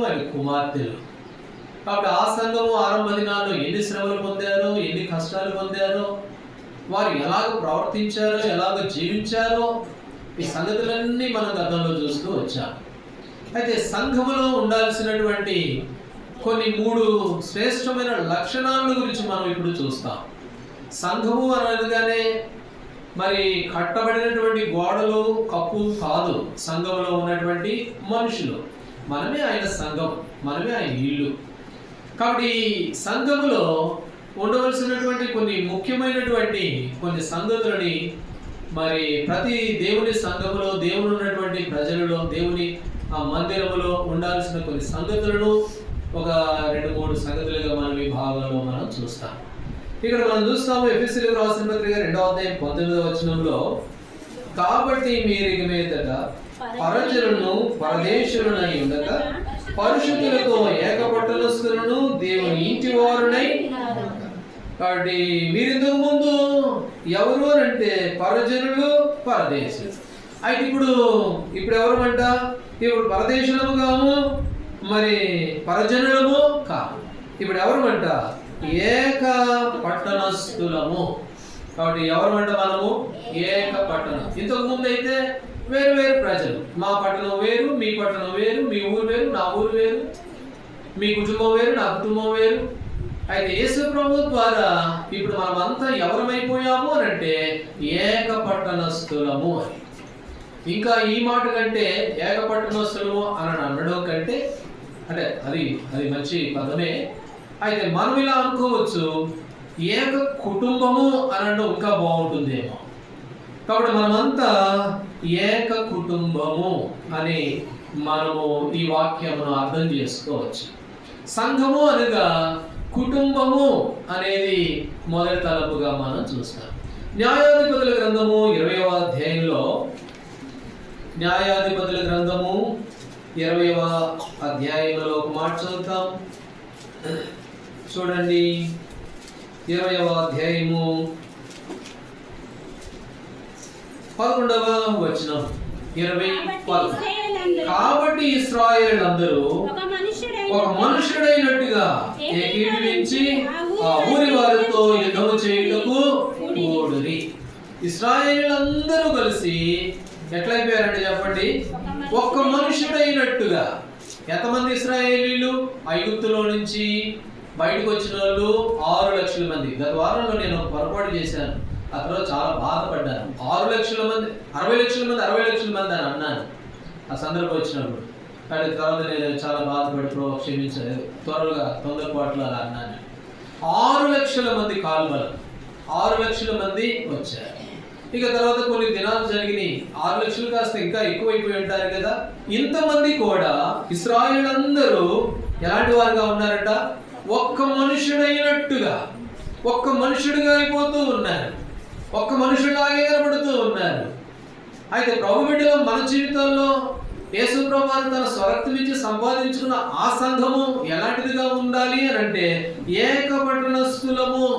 వారి కుమార్తెలు. కాబట్టి ఆ సంఘము ఆరంభ దినాల్లో ఎన్ని శ్రమలు పొందారో, ఎన్ని కష్టాలు పొందారో, వారు ఎలాగ ప్రవర్తించారో, ఎలాగ జీవించారో, ఈ సంగతులన్నీ మనం గతంలో చూస్తూ వచ్చాం. అయితే సంఘములో ఉండాల్సినటువంటి కొన్ని 3 శ్రేష్టమైన లక్షణాల గురించి మనం ఇప్పుడు చూస్తాం. సంఘము అనగానే మరి కట్టబడినటువంటి గోడలు, కప్పు కాదు. సంఘంలో ఉన్నటువంటి మనుషులు, మనమే ఆయన సంఘం, మనమే ఆయన ఇల్లు. కాబట్టి సంఘములో ఉండవలసినటువంటి కొన్ని ముఖ్యమైనటువంటి కొన్ని సంగతులని మరి ప్రతి దేవుని సంఘములో, దేవుని ఉన్నటువంటి ప్రజలలో, దేవుని ఆ మందిరములో ఉండాల్సిన కొన్ని సంగతులను ఒక 2-3 సంగతులుగా మనం ఈ భాగంలో మనం చూస్తాం. ఇక్కడ మనం చూస్తాము ఎఫెసీయులకు రాసిన పత్రిక 2వ అధ్యాయం 19వ వచనంలో, కాబట్టి మీరు ఇక మీదట పరజనులను పరదేశులనై ఉండక పరిశుద్ధులతో ఏకపట్టణస్థులను దేవుని ఇంటి వారునై. కాబట్టి మీరు ఇంతకు ముందు ఎవరు అంటే పరజనులు, పరదేశులు. అయితే ఇప్పుడు ఎవరమంట? ఇప్పుడు పరదేశులము కాము, మరి పరజనులము కాము. ఇప్పుడు ఎవరమంట? ఏక పట్టణస్థులము. కాబట్టి ఎవరమంట? మనము ఏక పట్టణం. ఇంతకు ముందు అయితే వేరు వేరు ప్రజలు, మా పట్టణం వేరు, మీ పట్టణం వేరు, మీ ఊరు వేరు, నా ఊరు వేరు, మీ కుటుంబం వేరు, నా కుటుంబం వేరు. అయితే యేసు ప్రభు ద్వారా ఇప్పుడు మనం అంతా ఎవరమైపోయాము అని అంటే ఏక పట్టణస్థులము అని. ఇంకా ఈ మాట కంటే ఏక పట్టణస్థులము అని అనడం కంటే అంటే అది మంచి పదమే. అయితే మనం ఇలా అనుకోవచ్చు, ఏక కుటుంబము అనడం ఇంకా బాగుంటుందేమో. కాబట్టి మనమంతా ఏక కుటుంబము అని మనము ఈ వాక్యమును అర్థం చేసుకోవచ్చు. సంఘము అనగా కుటుంబము అనేది మొదటి తలపుగా మనం చూస్తాం. న్యాయాధిపతుల గ్రంథము 20వ అధ్యాయంలో, న్యాయాధిపతుల గ్రంథము 20వ అధ్యాయంలో ఒక మాట చదువుతాం. చూడండి, 20వ అధ్యాయము 11వ వచనం. 20:11. కాబట్టి ఇశ్రాయేలులందరూ ఒక మనుషుడైనట్టుగా ఏకీభవించి ఆ ఊరి వారితో యుద్ధము చేయుటకు కూడురి. ఇశ్రాయేలులందరూ కలిసి ఎట్లయిపోయారంటే చెప్పండి, ఒక్క మనుషుడైనట్టుగా. ఎంతమంది ఇశ్రాయేలీలు? ఐగుప్తులో నుంచి బయటకు వచ్చిన వాళ్ళు 6 లక్షల మంది. గత వారంలో నేను పొరపాటు చేశాను, అతను చాలా బాధపడ్డాను. 6 లక్షల మంది, 60 లక్షల మంది, 60 లక్షల మంది అని అన్నాను ఆ సందర్భం వచ్చినప్పుడు. కానీ తర్వాత నేను చాలా బాధపడి క్షమించలేదు, తొందరపాట్లు అలా అన్నాను. 6 లక్షల మంది కాల్వలు, 6 లక్షల మంది వచ్చారు. ఇక తర్వాత కొన్ని దినాలు జరిగినాయి, 6 లక్షలు కాస్త ఇంకా ఎక్కువైపోయి ఉంటారు కదా. ఇంతమంది కూడా ఇశ్రాయేలులందరూ ఎలాంటి వారుగా ఉన్నారట? ఒక్క మనుషుడైనట్టుగా, ఒక్క మనుషుడిగా అయిపోతూ ఉన్నారు, ఒక్క మనుషులాగే కనబడుతూ ఉన్నారు. అయితే ప్రభు బిడ్డలో మన జీవితాల్లో యేసు ప్రభువు తన స్వరక్తం ఇచ్చి సంపాదించుకున్న ఆ సంఘము ఎలాంటిదిగా ఉండాలి అని అంటే ఏక పట్టణస్థులము,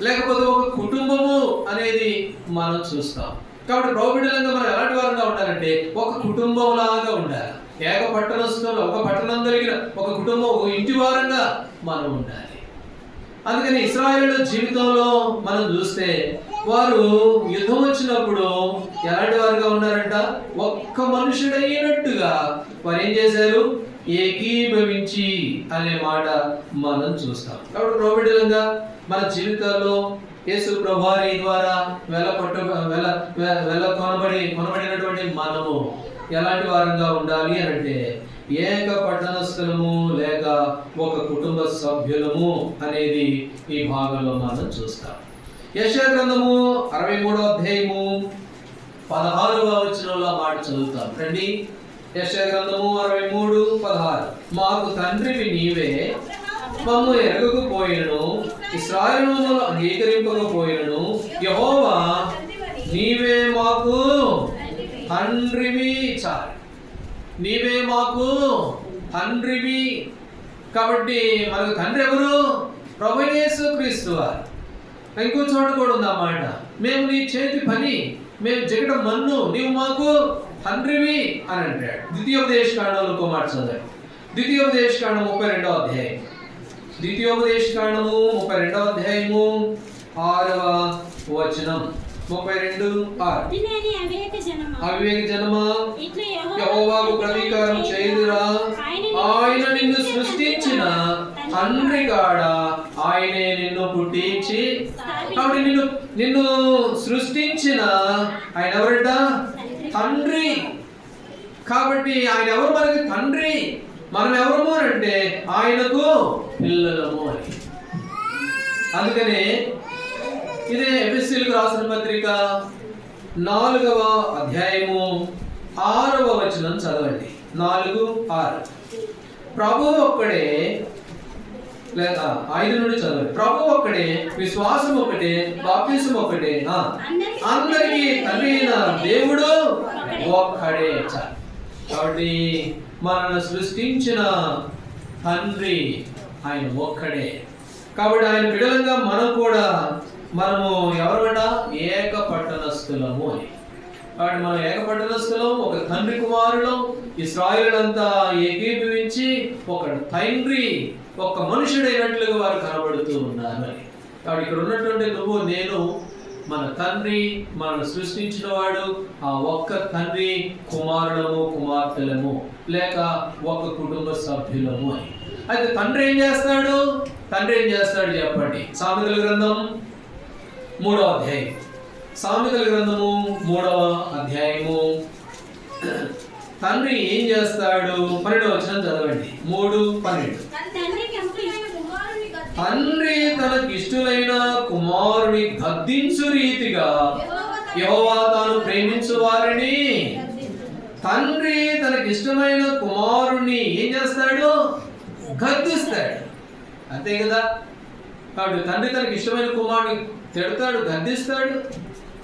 లేకపోతే ఒక కుటుంబము అనేది మనం చూస్తాం. కాబట్టి ప్రభు బిడ్డలంగా మనం ఎలాంటి వారంగా ఉండాలంటే ఒక కుటుంబం లాగా ఉండాలి. ఏక పట్టణస్థులు, ఒక పట్టణం కలిగిన ఒక కుటుంబం, ఒక ఇంటి వారంగా మనం ఉండాలి. అందుకని ఇశ్రాయేలు జీవితంలో మనం చూస్తే వారు యుద్ధం వచ్చినప్పుడు ఎలాంటి వారుగా ఉన్నారంట? ఒక్క మనుషుడైనట్టుగా వారు ఏం చేశారు? ఏకీభవించి అనే మాట మనం చూస్తాం. కాబట్టి ప్రోబిడలంగా మన జీవితాల్లో యేసు ప్రభువారి ద్వారా కొనబడినటువంటి మనము ఎలాంటి వారంగా ఉండాలి అని అంటే ఏక పట్టణస్థలము లేక ఒక కుటుంబ సభ్యులము అనేది ఈ భాగంలో మనం చూస్తాం. యెషయా గ్రంథము 63వ అధ్యాయము 16వ వచనంలో మాట చదువుతాం. రండి, యెషయా గ్రంథము 63:16. మాకు తండ్రివి నీవే, మమ్ము ఎరగకపోయినను, ఇశ్రాయేలును అంగీకరింపకపోయినను, యెహోవా నీవే మాకు తండ్రివి. చాలు, నీవే మాకు తండ్రివి. కాబట్టి మనకు తండ్రి ఎవరు? ప్రభువైన యేసుక్రీస్తు వారు. ఇంకో చోట కూడా ఉందన్నమాట, మేము నీ చేతి పని, మేము జగట మన్ను, నీవు మాకు తండ్రివి అని అంటాడు. ద్వితీయోపదేశకాండంలో ఇంకో మాట చదవండి. ద్వితీయోపదేశకాండం 32వ అధ్యాయం. ద్వితీయోపదేశకాండము 32వ అధ్యాయము 6వ వచనం. 32:6. అవివేక జనమా, యెహోవాకు ప్రతీకారం చేయుదురా. ఆయన నిన్ను సృష్టించిన తండ్రి కాడా, ఆయనే నిన్ను పుట్టించి. కాబట్టి నిన్ను సృష్టించిన ఆయన ఎవరట? తండ్రి. కాబట్టి ఆయన ఎవరు? మనకి తండ్రి. మనం ఎవరము అంటే ఆయనకు పిల్లలము అని. అందుకనే ఇదే ఎఫెసీయులకు రాసిన పత్రిక 4వ అధ్యాయము 6వ వచనం చదవండి. 4:6. ప్రభు ఒక్కడే, లేదా 5 నుండి చదవండి. ప్రభు ఒక్కడే, విశ్వాసం ఒకటే, బాప్తిసం ఒకటే, అందరికీ తండ్రి అయిన దేవుడు ఒక్కడే. కాబట్టి మనల్ని సృష్టించిన తండ్రి ఆయన ఒక్కడే. కాబట్టి ఆయన బిడ్డలుగా మనము ఎవరట? ఏక పట్టణస్థులము అని. కాబట్టి మనం ఏక పట్టణస్థులం, ఒక తండ్రి కుమారులం. ఇశ్రాయేలులంతా ఏకీభవించి ఒక తండ్రి, ఒక మనుషుడైనట్లుగా వారు కనబడుతూ ఉన్నారు అని. కాబట్టి ఇక్కడ ఉన్నటువంటి నువ్వు నేను మన తండ్రి, మనల్ని సృష్టించిన వాడు ఆ ఒక్క తండ్రి కుమారులము, కుమార్తెలము, లేక ఒక కుటుంబ సభ్యులము అని. అయితే తండ్రి ఏం చేస్తాడు? తండ్రి ఏం చేస్తాడు చెప్పండి. సామెతల గ్రంథం 3వ అధ్యాయం. సామెతల గ్రంథము 3వ అధ్యాయము. తండ్రి ఏం చేస్తాడు? 12వ వచనం చదవండి. 3:12. తండ్రి తనకిష్టులైన కుమారుని గద్దించు రీతిగా యెహోవా తాను ప్రేమించు వారిని. తండ్రి తనకిష్టమైన కుమారుణ్ణి ఏం చేస్తాడు? గద్దిస్తాడు. అంతే కదా. కాబట్టి తండ్రి తనకి ఇష్టమైన కుమారుని తిడతాడు, గద్దిస్తాడు.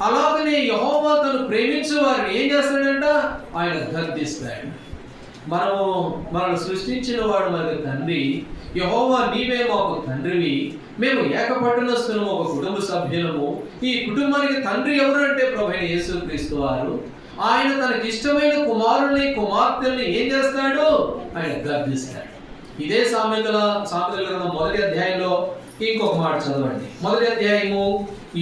అలాగనే యెహోవా తను ప్రేమించే వారిని ఏం చేస్తాడంట? ఆయన గద్దిస్తాడు. మనల్ని సృష్టించిన వాడు మనకి తండ్రి. యెహోవా నీవే మాకు తండ్రివి, మేము ఏకపట్టణస్థులము, ఒక కుటుంబ సభ్యులము. ఈ కుటుంబానికి తండ్రి ఎవరు అంటే ప్రభువైన యేసుక్రీస్తు వారు. ఆయన తనకి ఇష్టమైన కుమారుల్ని, కుమార్తెల్ని ఏం చేస్తాడు? ఆయన గద్దిస్తాడు. ఇదే సామెతల గ్రంథం 1వ అధ్యాయంలో ఇంకొక మాట చదవండి. 1వ అధ్యాయము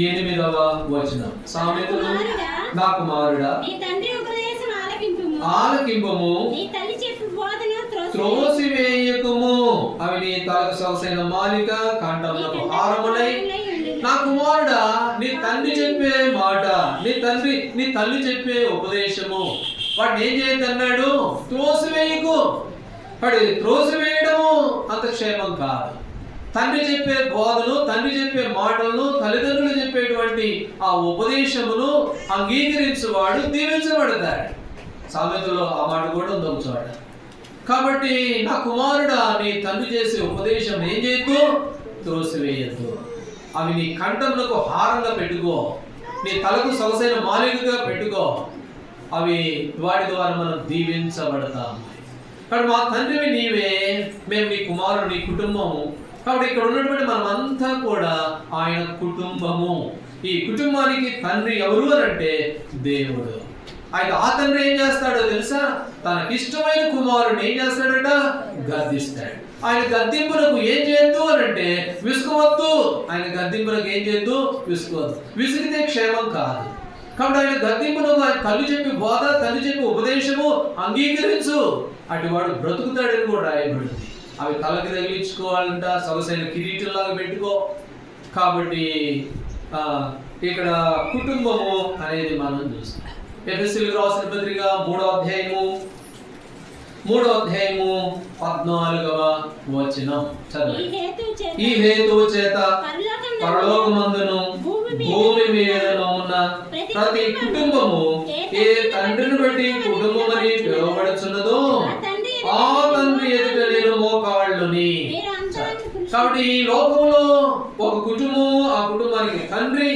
8వ వచనం. సామెతలు, నా కుమారుడా ఆలకింపుము, త్రోసివేయకుము, అవి నీ తలకు సొగసైన మాలిక, కంఠమునకు హారములై. నా కుమారుడా, నీ తండ్రి చెప్పే మాట, నీ తల్లి చెప్పే ఉపదేశము వాటిని ఏం చేయొద్దన్నాడు? త్రోసివేయకు. వాడి త్రోసివేయడము అంత క్షేమం కాదు. తండ్రి చెప్పే బోధను, తండ్రి చెప్పే మాటలను, తల్లిదండ్రులు చెప్పేటువంటి ఆ ఉపదేశమును అంగీకరించేవాడు దీవించబడతాడు. సామెతలో ఆ మాట కూడా ఉంది ఒక చోట. కాబట్టి నా కుమారుడా, నీ తండ్రి చేసే ఉపదేశం ఏం చేయొద్దు? త్రోసివేయద్దు. అవి నీ కంఠములకు హారంగా పెట్టుకో, నీ తలకు సొగసైన మాలికగా పెట్టుకో. అవి వాటి ద్వారా మనం దీవించబడతాము. కాబట్టి మా తండ్రివి నీవే, మేము నీ కుమారుడు, నీ కుటుంబము. కాబట్టి ఇక్కడ ఉన్నటువంటి మనమంతా కూడా ఆయన కుటుంబము. ఈ కుటుంబానికి తండ్రి ఎవరు అని అంటే దేవుడు. అయితే ఆ తండ్రి ఏం చేస్తాడో తెలుసా? తనకిష్టమైన కుమారుని ఏం చేస్తాడట? గద్దిస్తాడు. ఆయన గద్దింపునకు ఏం చేయొద్దు అని అంటే విసుగవద్దు. ఆయన గద్దింపునకు ఏం చేయొద్దు? విసుగవద్దు. విసిగితే క్షేమం కాదు. కాబట్టి ఆయన గద్దింపునకు ఆయన తల్లి చెప్పి బోధ, తల్లి చెప్పి ఉపదేశము అంగీకరించు, అటువాడు బ్రతుకుతాడని కూడా రాయబడింది. అవి తలకి తగిలించుకోవాలంట, సొగసైన కిరీటంలాగా పెట్టుకో. కాబట్టి ఇక్కడ కుటుంబము అనేది మనం చూస్తాం. ఎఫెసీయులకు రాసిన పత్రిక 3వ అధ్యాయము 14వ వచనం చదవండి. ఈ హేతువు చేత పరలోకమందును భూమి మీదను ఉన్న ప్రతి కుటుంబము ఏ తండ్రిని బట్టి కుటుంబమని పిలువబడుచున్నదో ఆ తండ్రి ఎదుట నేను మోకాళ్ళుని. కాబట్టి ఈ లోకంలో ఒక కుటుంబం, ఆ కుటుంబానికి తండ్రి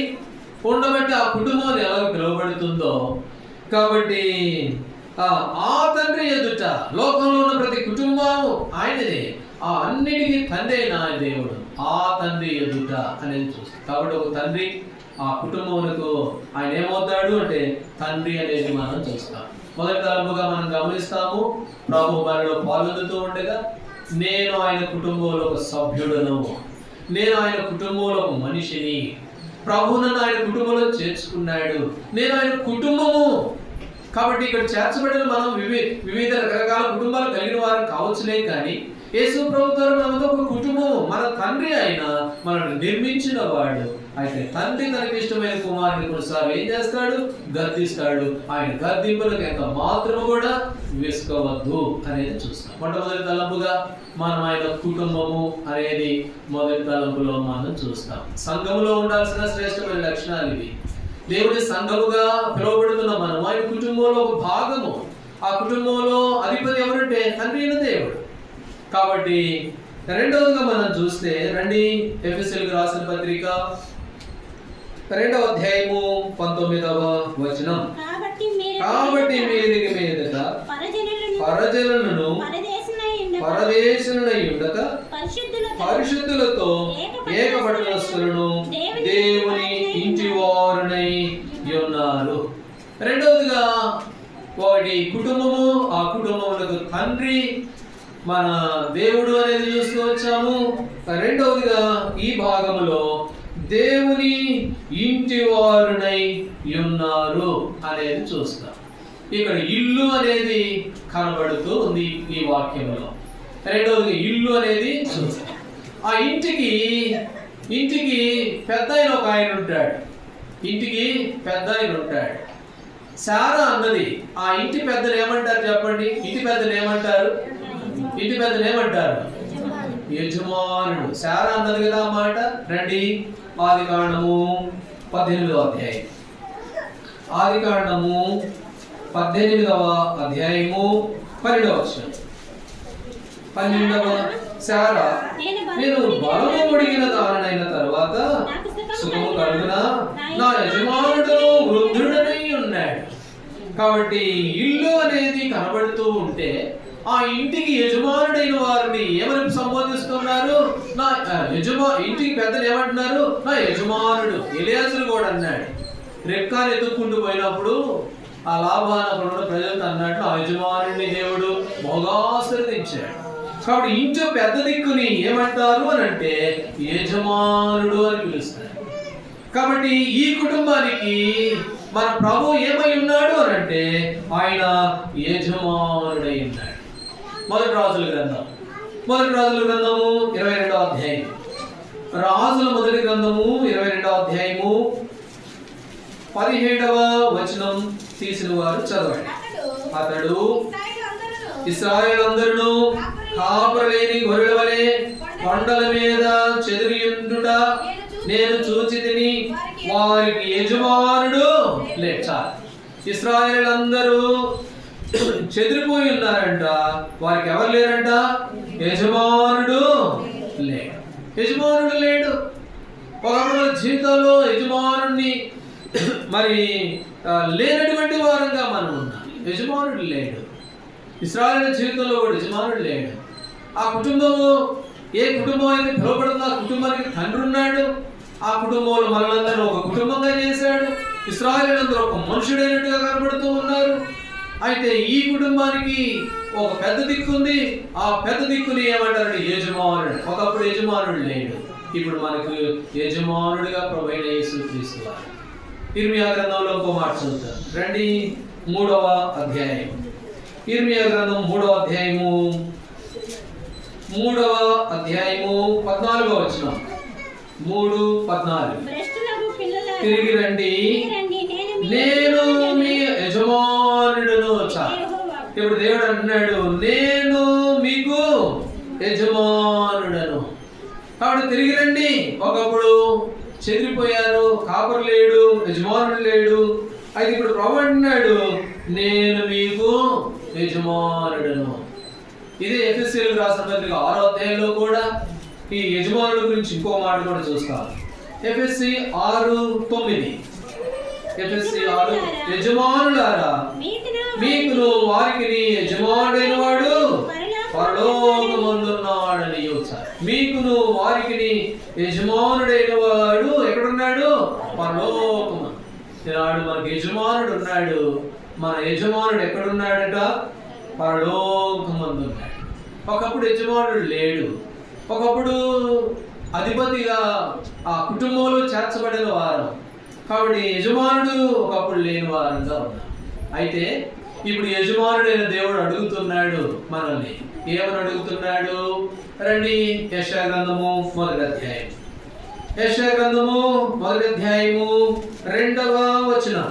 ఉండబట్టి ఆ కుటుంబం ఎలా పిలువబడుతుందో, కాబట్టి ఆ తండ్రి ఎదుట లోకంలో ఉన్న ప్రతి కుటుంబం ఆయనదే. ఆ అన్నిటికీ తండ్రి అయిన ఆయన దేవుడు. ఆ తండ్రి ఎదుట అనేది చూస్తాం. కాబట్టి ఒక తండ్రి ఆ కుటుంబమునకు ఆయన ఏమవుతాడు అంటే తండ్రి అనేది మనం చూస్తాం. మొదటి తలంపుగా మనం గమనిస్తాము, ప్రభు మనలో పాల్గొందుతూ ఉండగా నేను ఆయన కుటుంబంలో ఒక సభ్యుడను, నేను ఆయన కుటుంబంలో ఒక మనిషిని, ప్రభు నన్ను ఆయన కుటుంబంలో చేర్చుకున్నాడు, నేను ఆయన కుటుంబము. కాబట్టి ఇక్కడ చేర్చబడిన మనం వివిధ రకరకాల కుటుంబాలు కలిగిన వారు కావచ్చులే, కానీ యేసు ప్రభు ద్వారా మనతో ఒక కుటుంబం. మన తండ్రి ఆయన మనల్ని నిర్మించిన వాడు. అయితే తండ్రి తనకి ఇష్టమైన కుమారుని కొన్నిసార్లు ఏం చేస్తాడు? గద్దిస్తాడు. ఆయన గద్దింపులకు ఎంత మాత్రము కూడా వేసుకోవద్దు అనేది చూస్తాం. మొట్టమొదటి తలంపుగా మనం ఆయన కుటుంబము అనేది మొదటి తలంపులో మనం చూస్తాం. సంఘములో ఉండాల్సిన శ్రేష్టమైన లక్షణాలు ఇవి. దేవుడి సంఘముగా పిలువబడుతున్న మనం ఆయన కుటుంబంలో ఒక భాగము. ఆ కుటుంబంలో అధిపతి ఎవరంటే తండ్రి అయిన దేవుడు. కాబట్టి రెండవదిగా మనం చూస్తే రండి, ఎఫెసీయులకు రాసిన పత్రిక 2వ అధ్యాయము 19వ వచనం. కాబట్టి మీదట పరజనులను పరదేశులై ఉండక పరిశుద్ధులతో ఏకపట్టణస్థులను దేవుని ఇంటి వారునై ఉన్నారు. రెండవదిగా ఒకటి కుటుంబము, ఆ కుటుంబములకు తండ్రి మన దేవుడు అనేది చూస్తూ వచ్చాము. రెండవదిగా ఈ భాగంలో దేవుని ఇంటి వారునై ఉన్నారు అనేది చూస్తాం. ఇక్కడ ఇల్లు అనేది కనబడుతూ ఉంది ఈ వాక్యంలో. రెండవది ఇల్లు అనేది చూస్తాం. ఆ ఇంటికి పెద్ద ఆయన ఒక ఆయన ఉంటాడు. ఇంటికి పెద్ద ఆయన ఉంటాడు. సారా అన్నది ఆ ఇంటి పెద్దలు ఏమంటారు చెప్పండి? ఇంటి పెద్దలు ఏమంటారు? ఇంటి పెద్దలు ఏమంటారు? యజమానుడు. సారా అన్నది కదా ఆ మాట. రండి, ఆదికాండము 18వ అధ్యాయం. ఆదికాండము 18వ అధ్యాయము 12వ వచనం. 12వ సారా, నేను బలము ఒడిగిన దానైన తర్వాత సుఖము కలుగున నా యజమానుడు వృద్ధుడనై ఉన్నాడు. కాబట్టి ఇల్లు అనేది కనబడుతూ ఉంటే ఆ ఇంటికి యజమానుడైన వారిని ఏమని సంబోధిస్తున్నారు? నా ఇంటికి పెద్దలు ఏమంటున్నారు? నా యజమానుడు. ఎలియాజరు కూడా అన్నాడు, రెక్కాను ఎత్తుక్కుంటూ పోయినప్పుడు ఆ లాభాన ప్రజలతో అన్నట్లు ఆ యజమానుడిని దేవుడు భోగాశ్రదించాడు. కాబట్టి ఇంట్లో పెద్ద దిక్కుని ఏమంటారు అని అంటే యజమానుడు అని పిలుస్తారు. కాబట్టి ఈ కుటుంబానికి మన ప్రభు ఏమై ఉన్నాడు అని అంటే ఆయన యజమానుడై ఉన్నాడు. మొదటి రాజుల గ్రంథము 22వ అధ్యాయం. రాజుల మొదటి గ్రంథము 22వ అధ్యాయము 17వ వచనం తీసిన వారు చదవండి. అతడు ఇశ్రాయేలందరూ కాపరులేని గొర్రెల వలె కొండల మీద చెదిరియుండుట నేను చూచితిని, వారికి యజమానుడు లేడు. ఇశ్రాయేలందరూ చెదిరిపోయి ఉన్నారంట, వారికి ఎవరు లేరంట? యజమానుడు లేడు. యజమానుడు లేడు. ఒకప్పుడు జీవితంలో యజమానుడిని మరి లేనటువంటి వారంగా మనం ఉన్నాం. యజమానుడు లేడు. ఇశ్రాయేలు జీవితంలో కూడా యజమానుడు లేడు. ఆ కుటుంబము ఏ కుటుంబం అయితే పిలువబడుతుందో ఆ కుటుంబానికి తండ్రి ఉన్నాడు. ఆ కుటుంబంలో మనలందరూ ఒక కుటుంబంగా చేశాడు. ఇశ్రాయేలులందరూ ఒక మనుషుడైనట్టుగా కనబడుతూ ఉన్నారు. అయితే ఈ కుటుంబానికి ఒక పెద్ద దిక్కు ఉంది. ఆ పెద్ద దిక్కుని ఏమంటారంటే యజమానుడు. ఒకప్పుడు యజమానుడు లేడు, ఇప్పుడు మనకు యజమానుడిగా ప్రభువైన యేసుక్రీస్తు వారు. ఇర్మియా గ్రంథంలో ఇంకో మాట చదువుతారు రండి, 3వ అధ్యాయం. ఇర్మియా గ్రంథం 3వ అధ్యాయము 14వ వచనం. 3:14. తిరిగి రండి, నేను మీ యజమానుడును. ఇప్పుడు దేవుడు అంటున్నాడు, నేను మీకు యజమానుడను. కాబట్టి తిరిగి రండి. ఒకప్పుడు చెదిరిపోయారు, కాపరు లేడు, యజమానుడు లేడు. అయితే ఇప్పుడు ప్రభు అంటున్నాడు, నేను మీకు యజమానుడను. ఇదే ఎఫెసీయులకు రాసిన పత్రిక 6వ అధ్యాయంలో కూడా ఈ యజమానుల గురించి ఇంకో మాట కూడా చూస్తాం. ఎఫెసీ 6:9. ఎఫెసీ 6, యజమానులారా మీకును వారికి యజమానుడైన వాడు పరలోకమందున్నాడని. మీకును వారికి యజమానుడైన వాడు ఎక్కడున్నాడు? పరలోకము. ఈనాడు మనకు యజమానుడు ఉన్నాడు. మన యజమానుడు ఎక్కడున్నాడట? పరలోకమందు ఉన్నాడు. ఒకప్పుడు యజమానుడు లేడు. ఒకప్పుడు అధిపతిగా ఆ కుటుంబంలో చేర్చబడిన వారు. కాబట్టి యజమానుడు ఒకప్పుడు లేని వారంగా ఉన్నారు. అయితే ఇప్పుడు యజమానుడైన దేవుడు అడుగుతున్నాడు మనల్ని. ఏమని అడుగుతున్నాడు? రండి, యెషయా గ్రంథము 1వ అధ్యాయం. యెషయా గ్రంథము 1వ అధ్యాయము 2వ వచనం.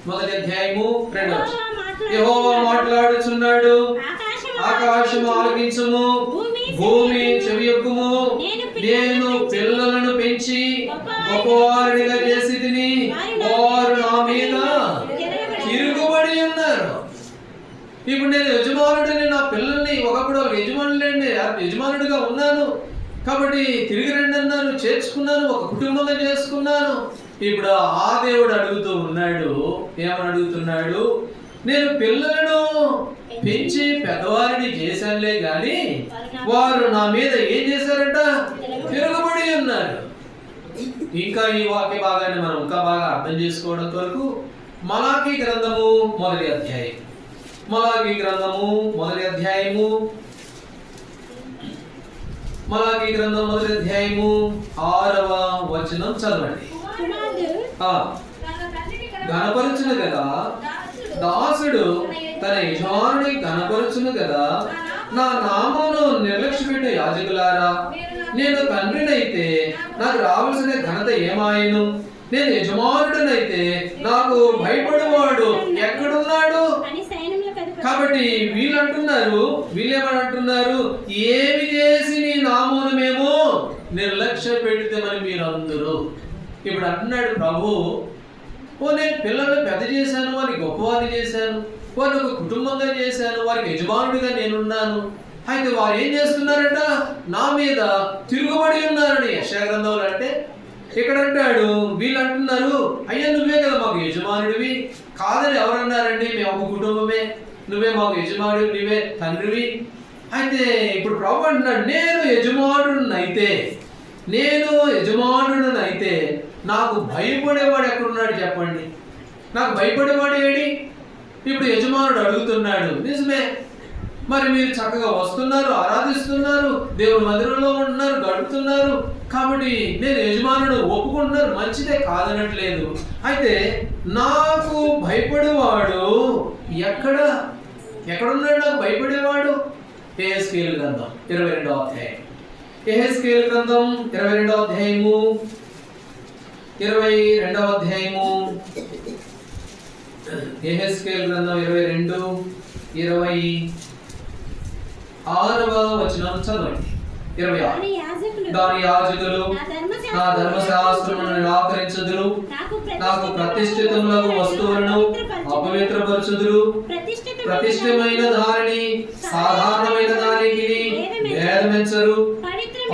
1వ అధ్యాయము 2వ వచనం. యెహోవా మాట్లాడుచున్నాడు, ఆకాశము ఆలకించుము, భూమి చెవియొక్కుము. నేను పిల్లలను పెంచి గొప్పవారిగా చేసి తిని, వారు నా మీద తిరుగుబడి ఉన్నారు. ఇప్పుడు నేను యజమానుడిని, నా పిల్లల్ని ఒకప్పుడు వాళ్ళకి యజమానుడిగా ఉన్నాను కాబట్టి తిరిగి రండి అన్నాను, చేర్చుకున్నాను, ఒక కుటుంబంగా చేసుకున్నాను. ఇప్పుడు ఆ దేవుడు అడుగుతూ ఉన్నాడు. ఏమని అడుగుతున్నాడు? నేను పిల్లలను పెంచి పెద్దవారిని చేశానులే గాని వారు నా మీద ఏం చేశారట? తిరుగుబడి ఉన్నారు. ఇంకా ఈ వాక్య భాగాన్ని మనం ఇంకా బాగా అర్థం చేసుకోవడం కొరకు మలాకీ గ్రంథము 1వ అధ్యాయం. మలాకీ గ్రంథము 1వ అధ్యాయము. మలాకీ గ్రంథం 1వ అధ్యాయము 6వ వచనం చదవండి. ఘనపరచును కదా దాసుడు తన యజమానుని ఘనపరచును కదా. నా నామమును నిర్లక్ష్యపెట్టు యాజకులారా, నేను తండ్రినైతే నాకు రావాల్సిన ఘనత ఏమాయను? నేను యజమానుడనైతే నాకు భయపడేవాడు ఎక్కడున్నాడు? కాబట్టి వీళ్ళేమని అంటున్నారు? ఏమి చేసి నీ నామమును మేము నిర్లక్ష్య పెడితేమని మీరందరూ. ఇప్పుడు అంటున్నాడు ప్రభు, నేను పిల్లల్ని పెద్ద చేశాను, వారికి గొప్పవారిని చేశాను, వారిని ఒక కుటుంబంగా చేశాను, వారికి యజమానుడిగా నేనున్నాను. అయితే వారు ఏం చేస్తున్నారట? నా మీద తిరుగుబడి ఉన్నారని యెషయా గ్రంథంలో. అంటే ఇక్కడ అంటాడు, వీళ్ళు అంటున్నారు, అయ్యా నువ్వే కదా మాకు యజమానుడివి. కాదని ఎవరన్నారండి? మేము ఒక కుటుంబమే, నువ్వే మాకు యజమానుడివి, నువ్వే తండ్రివి. అయితే ఇప్పుడు ప్రభు అంటున్నాడు, నేను యజమానుడినైతే నాకు భయపడేవాడు ఎక్కడున్నాడు చెప్పండి? నాకు భయపడేవాడు ఏడి? ఇప్పుడు యజమానుడు అడుగుతున్నాడు. నిజమే, మరి మీరు చక్కగా వస్తున్నారు, ఆరాధిస్తున్నారు, దేవుని మందిరంలో ఉంటున్నారు, గడుపుతున్నారు. కాబట్టి నేను యజమానుడు ఒప్పుకుంటున్నారు, మంచిదే, కాదనట్లేదు. అయితే నాకు భయపడేవాడు ఎక్కడున్నాడు? నాకు భయపడేవాడు యెహెజ్కేలు గ్రంథం 22వ అధ్యాయం. యెహెజ్కేలు గ్రంథం 22వ అధ్యాయము 22వ అధ్యాయము. యెహెజ్కేలు గ్రంథం 22:26వ వచనం చదవండి. 26. దాని యాజకులు నా ధర్మశాస్త్రమును నిరాకరించుదురు, నాకు ప్రతిష్ఠితములకు వస్తువులను అపవిత్రపరచుదురు. ప్రతిష్ఠితమైన దానిని సాధారణమైన దానికి భేదమించరు.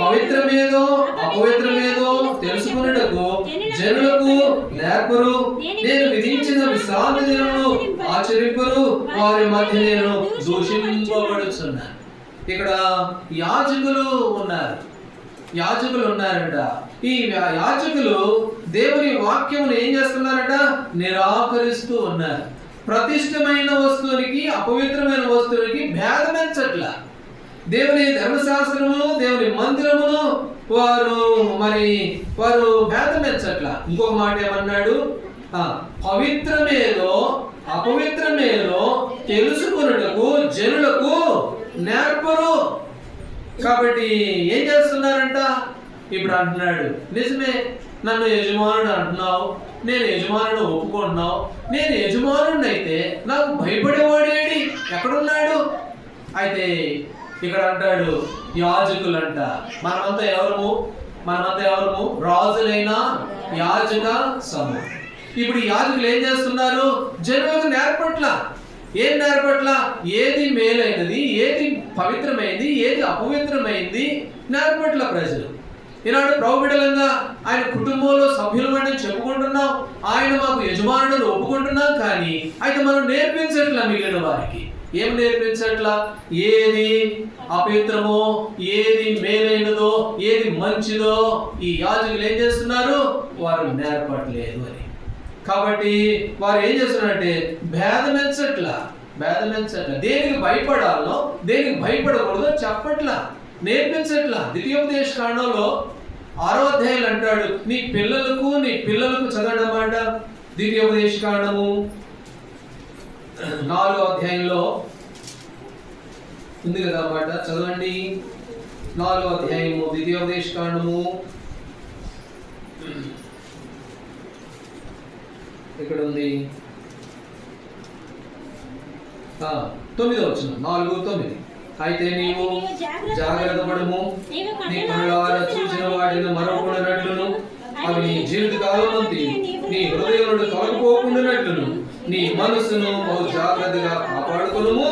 పవిత్రమేదో అపవిత్రమేదో తెలుసుకున్నటకు జనులకు నేర్పరు. నేను విధించిన విశ్రాంతి దినమును ఆచరింపరు. వారి మధ్య నేను దూషింపబడుచున్నాను. ఇక్కడ యాజకులు ఉన్నారంట. ఈ యాజకులు దేవుని వాక్యమును ఏం చేస్తున్నారట? నిరాకరిస్తూ ఉన్నారు. ప్రతిష్టమైన వస్తువునికి అపవిత్రమైన వస్తువునికి భేదమెంచట్లా. దేవుని ధర్మశాస్త్రమును, దేవుని మందిరమును వారు భేదమెంచట్లా. ఇంకొక మాట ఏమన్నాడు? పవిత్రమేదో అపవిత్రమేదో తెలుసుకున్నటకు జనులకు నేర్పరు. కాబట్టి ఏం చేస్తున్నారంట? ఇప్పుడు అంటున్నాడు, నిజమే, నన్ను యజమానుడు అంటున్నావు, నేను యజమానుడు ఒప్పుకుంటున్నావు. నేను యజమానుడిని అయితే నాకు భయపడేవాడేడి? ఎక్కడున్నాడు? అయితే ఇక్కడ అంటాడు యాజకులంట. మనమంతా ఎవరము? రాజులైన యాజక సమూహం. ఇప్పుడు యాజకులు ఏం చేస్తున్నారు? జనులకు నేర్పట్ల. ఏం నేర్పట్ల? ఏది మేలైనది, ఏది పవిత్రమైంది, ఏది అపవిత్రమైంది నేర్పట్ల ప్రజలు. ఈనాడు ప్రభు బిడ్డలంగా ఆయన కుటుంబంలో సభ్యులమని చెప్పుకుంటున్నాం, ఆయన మాకు యజమానుడు ఒప్పుకుంటున్నాం. కానీ అయితే మనం నేర్పించట్లా మిగిలిన వారికి. ఏం నేర్పించట్లా? ఏది అపవిత్రమో, ఏది మేలైనదో, ఏది మంచిదో ఈ యాజకులు ఏం చేస్తున్నారు? వారు నేర్పట్లేదు అని. కాబట్టి వారు ఏం చేస్తున్నారంటే భేదమెంచట్లా. దేనికి భయపడాలో దేనికి భయపడకూడదో చెప్పట్లా, నేర్పించట్లా. ద్వితీయోపదేశ కాండంలో 6వ అధ్యాయులు అంటాడు, నీ పిల్లలకు చదవండి అన్నమాట. ద్వితీయోపదేశ కాండము 4వ అధ్యాయంలో ఉంది కదా అన్నమాట, చదవండి. 4వ అధ్యాయము ద్వితీయోపదేశ కాండము ఇక్కడ ఉంది, 9వ వచనం, 4:9. అయితే నీవు జాగ్రత్త పడము, నీ కనులారా చూసిన వాటిని మరవకుండానట్లును, అవి నీ జీవిత కాలమంతి నీ హృదయంలో తొలగిపోకుండానట్లును నీ మనసును బహు జాగ్రత్తగా కాపాడుకొనుము.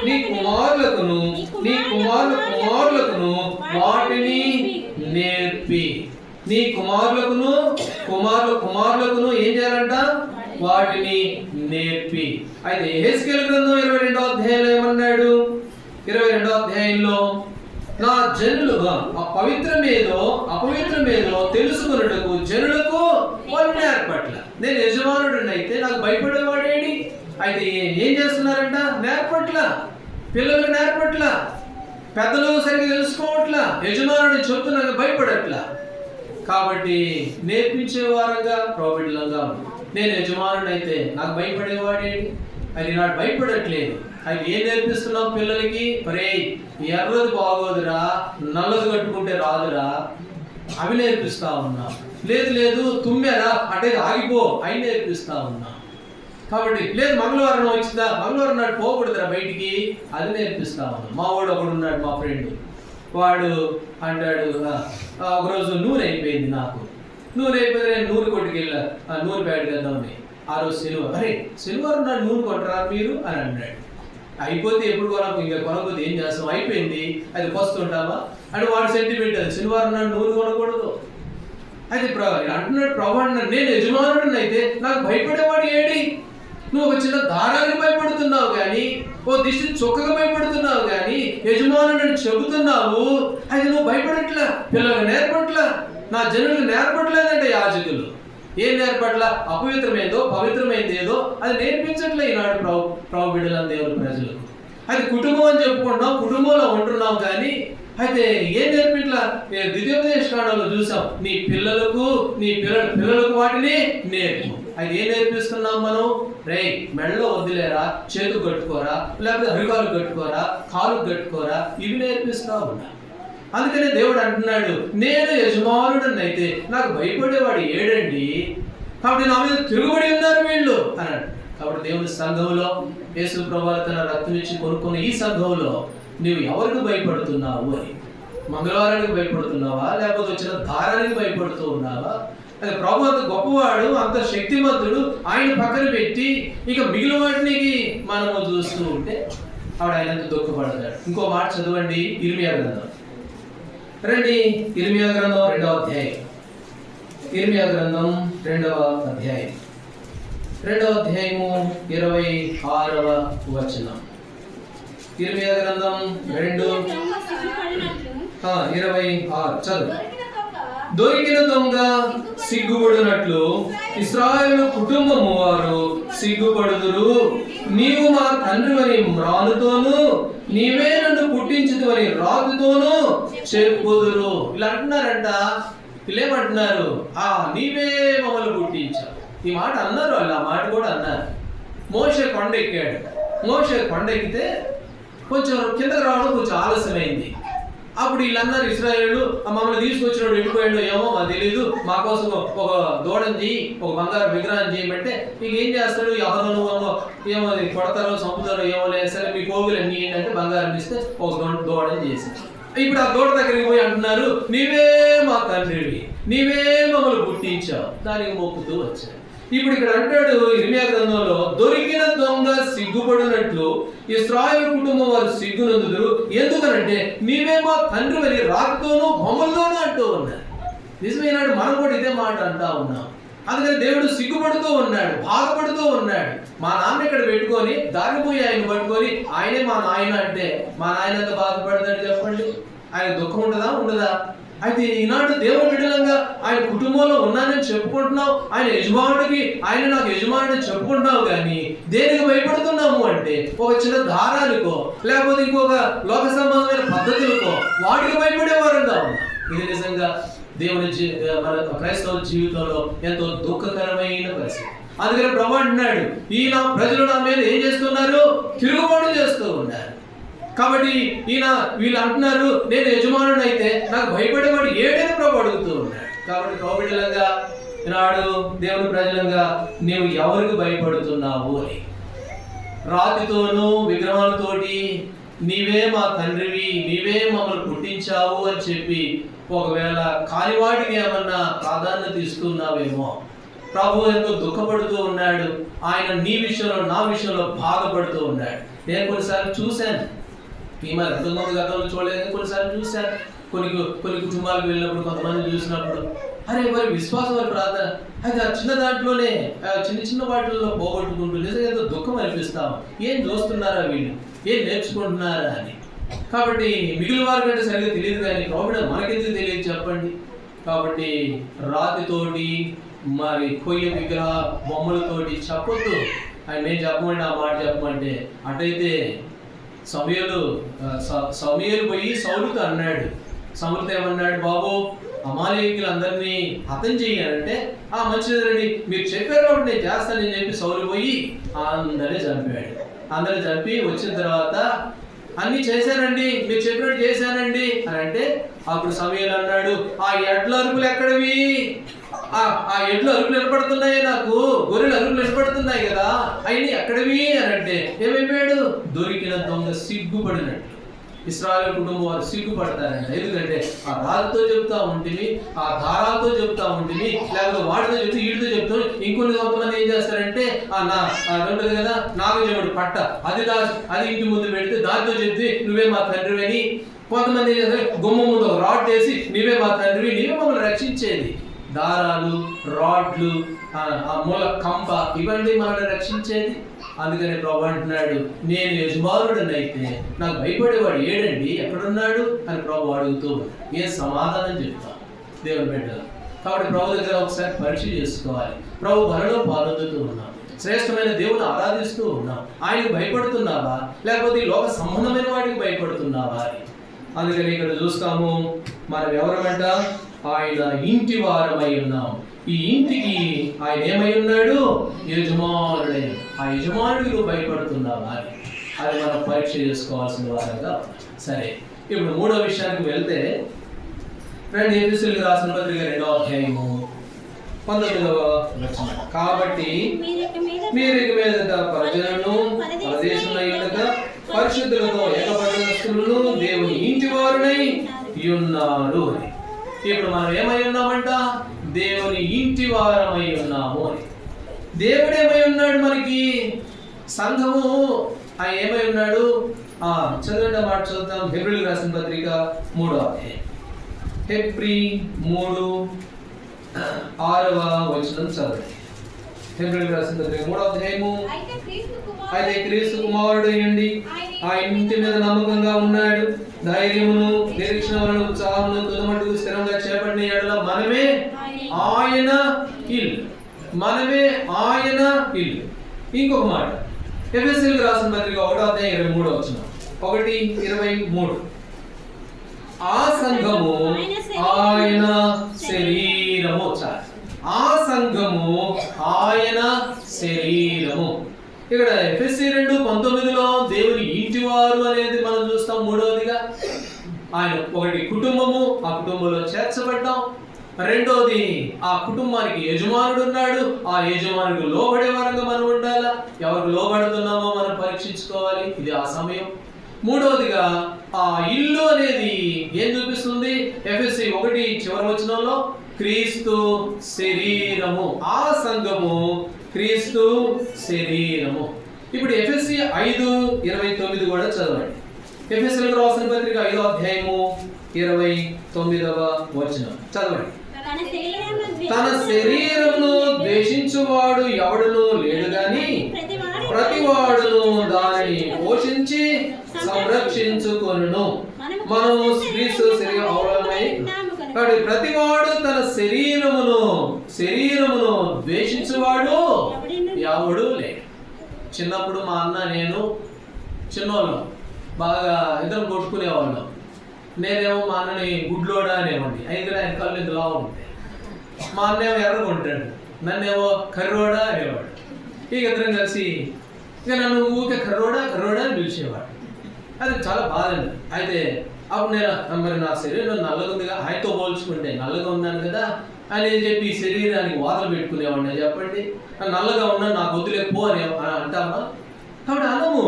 నీ కుమారులకును వాటిని నేర్పి. నీ కుమారులకును ఏం చేయాలంట? వాటిని నేర్పి. అయితే యెహెజ్కేలు గ్రంథం 22వ అధ్యాయంలో ఏమన్నాడు? 22వ అధ్యాయంలో నా జనులు పవిత్రమేదో అపవిత్రమేదో తెలుసుకున్నటకు జనులకు వాళ్ళు నేర్పట్ల. నేను యజమానుడిని అయితే నాకు భయపడేవాడేడి? అయితే ఏం చేస్తున్నారంట? నేర్పట్ల, పిల్లలకు నేర్పట్ల, పెద్దలు సరిగ్గా తెలుసుకోవట్లా, యజమానుడు చెప్తున్నాక భయపడట్లా. కాబట్టి నేర్పించే వారంగా ప్రాబిడ్లంగా నేను యజమానుడు అయితే నాకు భయపడేవాడేంటి? అది నాకు భయపడట్లేదు. అది ఏం నేర్పిస్తున్నాం పిల్లలకి? ఒరే ఎర్రది బాగోదురా, నల్లది కట్టుకుంటే రాదురా, అవి నేర్పిస్తా ఉన్నాం. లేదు తుమ్మెరా అంటే ఆగిపో, అవి నేర్పిస్తా ఉన్నాం. కాబట్టి లేదు మంగళవారం వచ్చిందా, మంగళవారం నాడు పోకూడదురా బయటికి, అది నేర్పిస్తా ఉన్నాం. మా వాడు ఒకడు ఉన్నాడు, మా ఫ్రెండ్, వాడు అంటాడు ఒకరోజు నూనె అయిపోయింది, నూనె అయిపోయింది, నేను నూనె కొట్టుకెళ్ళా నూనె ప్యాడ్ చేద్దామని. ఆ రోజు శనివారం నాడు నూనె కొట్టరా మీరు అని అన్నాడు. అయిపోతే ఎప్పుడు కొనకపోతే ఏం చేస్తాం, అయిపోయింది, అది వస్తుంటావా అంటే వాడు సెంటిమెంట్. అది శనివారం నాడు నూనె కొనకూడదు. అయితే అంటున్నాడు ప్రభు అన్నాడు, నేను యజమానుడిని అయితే నాకు భయపడేవాడు ఏడి? నువ్వు ఒక చిన్న దారానికి భయపడుతున్నావు కానీ, ఓ దిష్టి చొక్కగా భయపడుతున్నావు కానీ, యజమానుడిని చెబుతున్నావు, అది నువ్వు భయపడట్లా, పిల్లలకు నేర్పట్లా, నా జనులకు నేర్పట్లేదంటే యాజకులు. ఏం నేర్పట్లా? అపవిత్రమైందో పవిత్రమైంది ఏదో అది నేర్పించట్లే ఈనాడు ప్రభు బిడ్డలని దేవుని ప్రజలకు. అది కుటుంబం అని చెప్పుకుంటున్నాం, కుటుంబంలో ఉంటున్నాం కానీ అయితే ఏం నేర్పిట్లా? ద్వితీయోపదేశ కాండంలో చూసాం, నీ పిల్లలకు వాటిని నేర్పు. అది ఏం నేర్పిస్తున్నాం మనం? మెడలో వద్దులేరా, చేతుకు కట్టుకోరా, లేకపోతే అరికాలు కట్టుకోరా, కాలు కట్టుకోరా, ఇవి నేర్పిస్తా ఉన్నా. అందుకనే దేవుడు అంటున్నాడు, నేను యజమానుడిని అయితే నాకు భయపడేవాడు ఏడండి, కాబట్టి నా మీద తిరుగుబడి ఉన్నారు వీళ్ళు అన్నాడు. కాబట్టి దేవుని సంఘంలో యేసు ప్రభువు తన రక్తం ఇచ్చి కొనుక్కున్న ఈ సంఘంలో నీవు ఎవరికి భయపడుతున్నావు అని? మంగళవారానికి భయపడుతున్నావా, లేకపోతే వచ్చిన దారానికి భయపడుతూ ఉన్నావా? అది ప్రభు అంత గొప్పవాడు, అంత శక్తిమంతుడు, ఆయన పక్కన పెట్టి ఇక మిగిలిన వాటిని మనము చూస్తూ ఉంటే ఆయన అంత దుఃఖపడతాడు. ఇంకో మాట చదవండి, ఇర్మియా గ్రంథం రండి. ఇర్మియా గ్రంథం 2వ అధ్యాయం, ఇర్మియా గ్రంథం 2వ అధ్యాయం 26వ వచనం. ఇర్మియా గ్రంథం 2:26 చదువు. దొరికిన దొంగ సిగ్గుపడినట్లు ఇశ్రాయేలు కుటుంబము వారు సిగ్గుపడుదురు. నీవు మా తండ్రివని మ్రానుతోను, నీవే నన్ను పుట్టించుదువని రాజుతోను చెప్పుదురు. ఇలా అంటున్నారంట. వీళ్ళేమంటున్నారు? నీవే మమ్మల్ని పుట్టించావు. ఈ మాట అన్నారు వాళ్ళు, ఆ మాట కూడా అన్నారు. మోషే కొండ ఎక్కాడు. మోషే కొండ ఎక్కితే కొంచెం కిందకు రావడం కొంచెం ఆలస్యమైంది. అప్పుడు వీళ్ళన్నారు, ఇశ్రాయేలు మమ్మల్ని తీసుకొచ్చినోడు వెళ్ళిపోయాడు ఏమో మాకు తెలీదు, మా కోసం ఒక దూడని చేయి, ఒక బంగారు విగ్రహం చేయమంటే ఇక ఏం చేస్తాడు? ఎవరు ఏమో కొడతారో చంపుతారో ఏమో లేదు, సరే మీ కోవిలు అన్నీ ఏంటంటే బంగారం ఇస్తే ఒక దూడని చేశారు. ఇప్పుడు ఆ దూడ దగ్గరికి పోయి అంటున్నారు, నీవే మా తండ్రివి, నీవే మమ్మల్ని పుట్టించావు. దానికి మొక్కుతూ వచ్చారు. ఇప్పుడు ఇక్కడ అంటాడు ఇర్మియా గ్రంథంలో, దొరికిన దొంగ సిగ్గుపడినట్లు ఇశ్రాయేలు కుటుంబం వారు సిగ్గునందుదురు. ఎందుకనంటే నీవే మా తండ్రి అని రాకతోనూ బొమ్మలతోనూ అంటూ ఉన్నారు. నిజమైనాడు మనం కూడా ఇదే మాట అంటా ఉన్నాం. అందుకని దేవుడు సిగ్గుపడుతూ ఉన్నాడు, బాధపడుతూ ఉన్నాడు. మా నాన్న ఇక్కడ పెట్టుకొని దారిపోయి ఆయన పట్టుకొని ఆయనే మా నాయన అంటే మా నాయన ఎంత బాధపడతాడు చెప్పండి? ఆయన దుఃఖం ఉండదా? అయితే ఈనాడు దేవుని బిడ్డలంగా ఆయన కుటుంబంలో ఉన్నానని చెప్పుకుంటున్నావు, ఆయన యజమానుడికి ఆయన నాకు యజమానుడిని చెప్పుకుంటున్నావు, కానీ దేనికి భయపడుతున్నాము అంటే ఒక చిన్న దారానికో లేకపోతే ఇంకొక లోక సంబంధమైన పద్ధతులకో వాటికి భయపడేవారుగా ఉన్నాం. ఇది నిజంగా దేవుని మన క్రైస్తవ జీవితంలో ఎంతో దుఃఖకరమైన పరిస్థితి. అందుకని ప్రభువు అంటున్నాడు, ఈయన ప్రజలు నా మీద ఏం చేస్తున్నారు? తిరుగుబాటు చేస్తూ ఉన్నారు. కాబట్టి ఈయన వీళ్ళు అంటున్నారు నేను యజమానుడు అయితే నాకు భయపడేవాడు ఏడైనా ప్రభు అడుగుతూ ఉన్నాడు. కాబట్టి ప్రభు బిడ్డలంగా ఈనాడు దేవుని ప్రజలంగా నీవు ఎవరికి భయపడుతున్నావు అని, రాతితోనూ విగ్రహాలతోటి నీవే మా తండ్రివి, నీవే మమ్మల్ని పుట్టించావు అని చెప్పి ఒకవేళ కానివాటికి ఏమన్నా ప్రాధాన్యత ఇస్తున్నావేమో. ప్రభు ఎంతో దుఃఖపడుతూ ఉన్నాడు. ఆయన నీ విషయంలో నా విషయంలో బాధపడుతూ ఉన్నాడు. నేను కొన్నిసార్లు చూశాను, ఈ మరి ఎంతమంది గతంలో చూడలేదు, కొన్నిసార్లు చూశాను. కొన్ని కుటుంబాలకు వెళ్ళినప్పుడు కొంతమంది చూసినప్పుడు అరే వారి విశ్వాసం వారి ప్రార్థన అది ఆ చిన్న దాంట్లోనే చిన్న వాటిల్లో పోగొట్టుకుంటూ నిజంగా ఎంతో దుఃఖం అనిపిస్తాము. ఏం చూస్తున్నారా వీళ్ళు, ఏం నేర్చుకుంటున్నారా అని. కాబట్టి మిగిలిన వారి కంటే సరిగ్గా తెలియదు, కానీ కాబట్టి మనకెందుకు తెలియదు చెప్పండి. కాబట్టి రాతితోటి మరి కొయ్య విగ్రహ బొమ్మలతోటి చెప్పొద్దు. ఆయన నేను చెప్పమంటే ఆ మాట చెప్పమంటే అటైతే సమూయేలు పోయి సౌలుతో అన్నాడు. సౌలుతో ఏమన్నాడు? బాబు అమాలేకీయులందరినీ హతం చేయాలంటే ఆ మంచిదండి మీరు చెప్పారు కాబట్టి నేను చేస్తానని చెప్పి సౌలు పోయి అందరినీ చంపాడు. అందరిని చంపి వచ్చిన తర్వాత అన్ని చేశానండి, మీరు చెప్పినట్టు చేశానండి అని అంటే అప్పుడు సమూయేలు అన్నాడు, ఆ ఎడ్ల అరుపులు ఎక్కడవి? ఆ ఎడ్లు అరుపులు వినపడుతున్నాయి, నాకు గొర్రెలు అరుపులు వినపడుతున్నాయి కదా, అయినా ఎక్కడవి అని అంటే ఏమైపోయాడు? దొరికిన దొంగ సిగ్గుపడినట్టు. ఇశ్రాయేలు కుటుంబం వారు సిగ్గుపడతారంట. ఎందుకంటే ఆ రాళ్ళతో చెప్తా ఉంటుంది, ఆ దారాలతో చెప్తా ఉంటుంది, లేకపోతే వాటితో చెప్తే వీటితో చెప్తాం. కొంతమంది ఏం చేస్తారంటే ఉంటుంది కదా నాగజముడు పట్ట, అది ఇంటి ముందు పెడితే దాంతో చెప్తే నువ్వే మా తండ్రి అని. కొంతమంది ఏం చేస్తారు, గుమ్మ ముందు ఒక రాడ్ వేసి నీవే మా తండ్రి, నీవే మమ్మల్ని రక్షించేది. దారాలు, రాడ్లు, ఆ మూల కంప ఇవన్నీ మనల్ని రక్షించేది. అందుకని ప్రభు అంటున్నాడు, నేను యజమానుడనైతే నాకు భయపడేవాడు ఏడండి, ఎక్కడున్నాడు అని ప్రభు అడుగుతూ ఏం సమాధానం చెప్తాం దేవుని బిడ్డలు. కాబట్టి ప్రభు దగ్గర ఒకసారి పరీక్ష చేసుకోవాలి. ప్రభు బలలో పాల్గొందుతూ ఉన్నాం, శ్రేష్టమైన దేవుని ఆరాధిస్తూ ఉన్నాం, ఆయనకు భయపడుతున్నావా లేకపోతే ఈ లోక సంబంధమైన వాటికి భయపడుతున్నావా అని. అందుకని ఇక్కడ చూస్తాము, మనం ఎవరమంట? ఆయన ఇంటి వారమై ఉన్నాం. ఈ ఇంటికి ఆయన ఏమై ఉన్నాడు? యజమానుడై. ఆ యజమానుడికి నువ్వు భయపడుతున్నావా అని అది మనం పరీక్ష చేసుకోవాల్సిన వారంగా. సరే, ఇప్పుడు మూడో విషయానికి వెళ్తే రండి, ఎఫెసీయులకు రాసిన పత్రిక 2వ అధ్యాయము 19వ వచనం. కాబట్టి మీరు ఇక మీదట ప్రజలను పరదేశులై ఉండక పరిశుద్ధులతో ఏకపరస్తులను దేవుని ఇంటి వారునై ఉన్నారు అని. ఇప్పుడు మనం ఏమై ఉన్నామంట? దేవుని ఇంటి వారమై ఉన్నాము అని. దేవుడు ఏమై ఉన్నాడు మనకి? సంఘము ఆయన ఏమై ఉన్నాడు? చదవండి మాట చదువుతాం. హెబ్రీయులకు రాసిన పత్రిక 3వ అధ్యాయం, హెబ్రీ 3:6వ వచనం చదవండి. హెబ్రీయులకు రాసిన పత్రిక 3వ అధ్యాయము. అయితే క్రీస్తు కుమారుడు అయ్యండి, ఆ ఇంటి మీద నమ్మకంగా ఉన్నాడు, ధైర్యమును నిరీక్షణ వలన ఉత్సాహమును తుదమట్టుకు స్థిరంగా చేపట్టిన ఎడల మనమే ఆయన ఇల్లు, మనమే ఆయన ఇల్లు. ఇంకొక మాట, ఎఫెసీయులకు రాసిన పత్రిక 1వ అధ్యాయం 23వ వచనం, 1:23. ఆ సంఘము ఆయన శరీరము. ఆ సంఘము ఆయన శరీరము. ఇక్కడ ఎఫెసీ 2:19లో దేవుని ఇంటి వారు అనేది మనం చూస్తాం. మూడవదిగా ఆయన ఒకటి కుటుంబము, ఆ కుటుంబంలో చేర్చబడ్డాం. రెండోది ఆ కుటుంబానికి యజమానుడు ఉన్నాడు, ఆ యజమానుడికి లోబడే వారంగా మనం ఉండాలా. ఎవరికి లోబడుతున్నామో మనం పరీక్షించుకోవాలి, ఇది ఆ సమయం. మూడవదిగా ఆ ఇల్లు అనేది ఏం చూపిస్తుంది? ఎఫెసీ 1 చివరి వచనంలో క్రీస్తు శరీరము, ఆ సంఘము క్రీస్తు శరీరము. ఇప్పుడు ఎఫెసీ 5:29 కూడా చదవండి. ఎఫెసీయులకు రాసిన పత్రిక 5వ అధ్యాయము 29వ వచనం చదవండి. తన శరీరమును ద్వేషించువాడు ఎవడునూ లేడు గాని ప్రతివాడును దానిని పోషించి సంరక్షించుకొనును. మనము క్రీస్తు శరీర అవయవమై కాబట్టి ప్రతివాడు తన శరీరమును ద్వేషించువాడు ఎవడు లేడు. చిన్నప్పుడు మా అన్న నేను చిన్నోళ్ళం బాగా ఇద్దరం కొట్టుకునేవాళ్ళం. నేనేమో మా అన్నని గుడ్లోడా అనేవాడిని. అయితే ఆయన కళ్ళు ఇంతలా ఉంటాయి. మా అన్నేమో ఎర్రగా ఉంటాడు, నన్నేమో కర్రోడా అనేవాడు. ఇక ఇద్దరం కలిసి ఇక నన్ను ఊరికే కర్రోడా అని పిలిచేవాడు. అది చాలా బాధ. అయితే అప్పుడు నేను మరి నా శరీరం నల్లగా ఉందిగా, ఆయనతో పోల్చుకుంటే నల్లగా ఉన్నాను కదా అని చెప్పి శరీరానికి వాతలు పెట్టుకునేవాడిని. చెప్పండి, నల్లగా ఉన్నా నాకు వదిలేపో అని అంటామా? కాబట్టి అనము.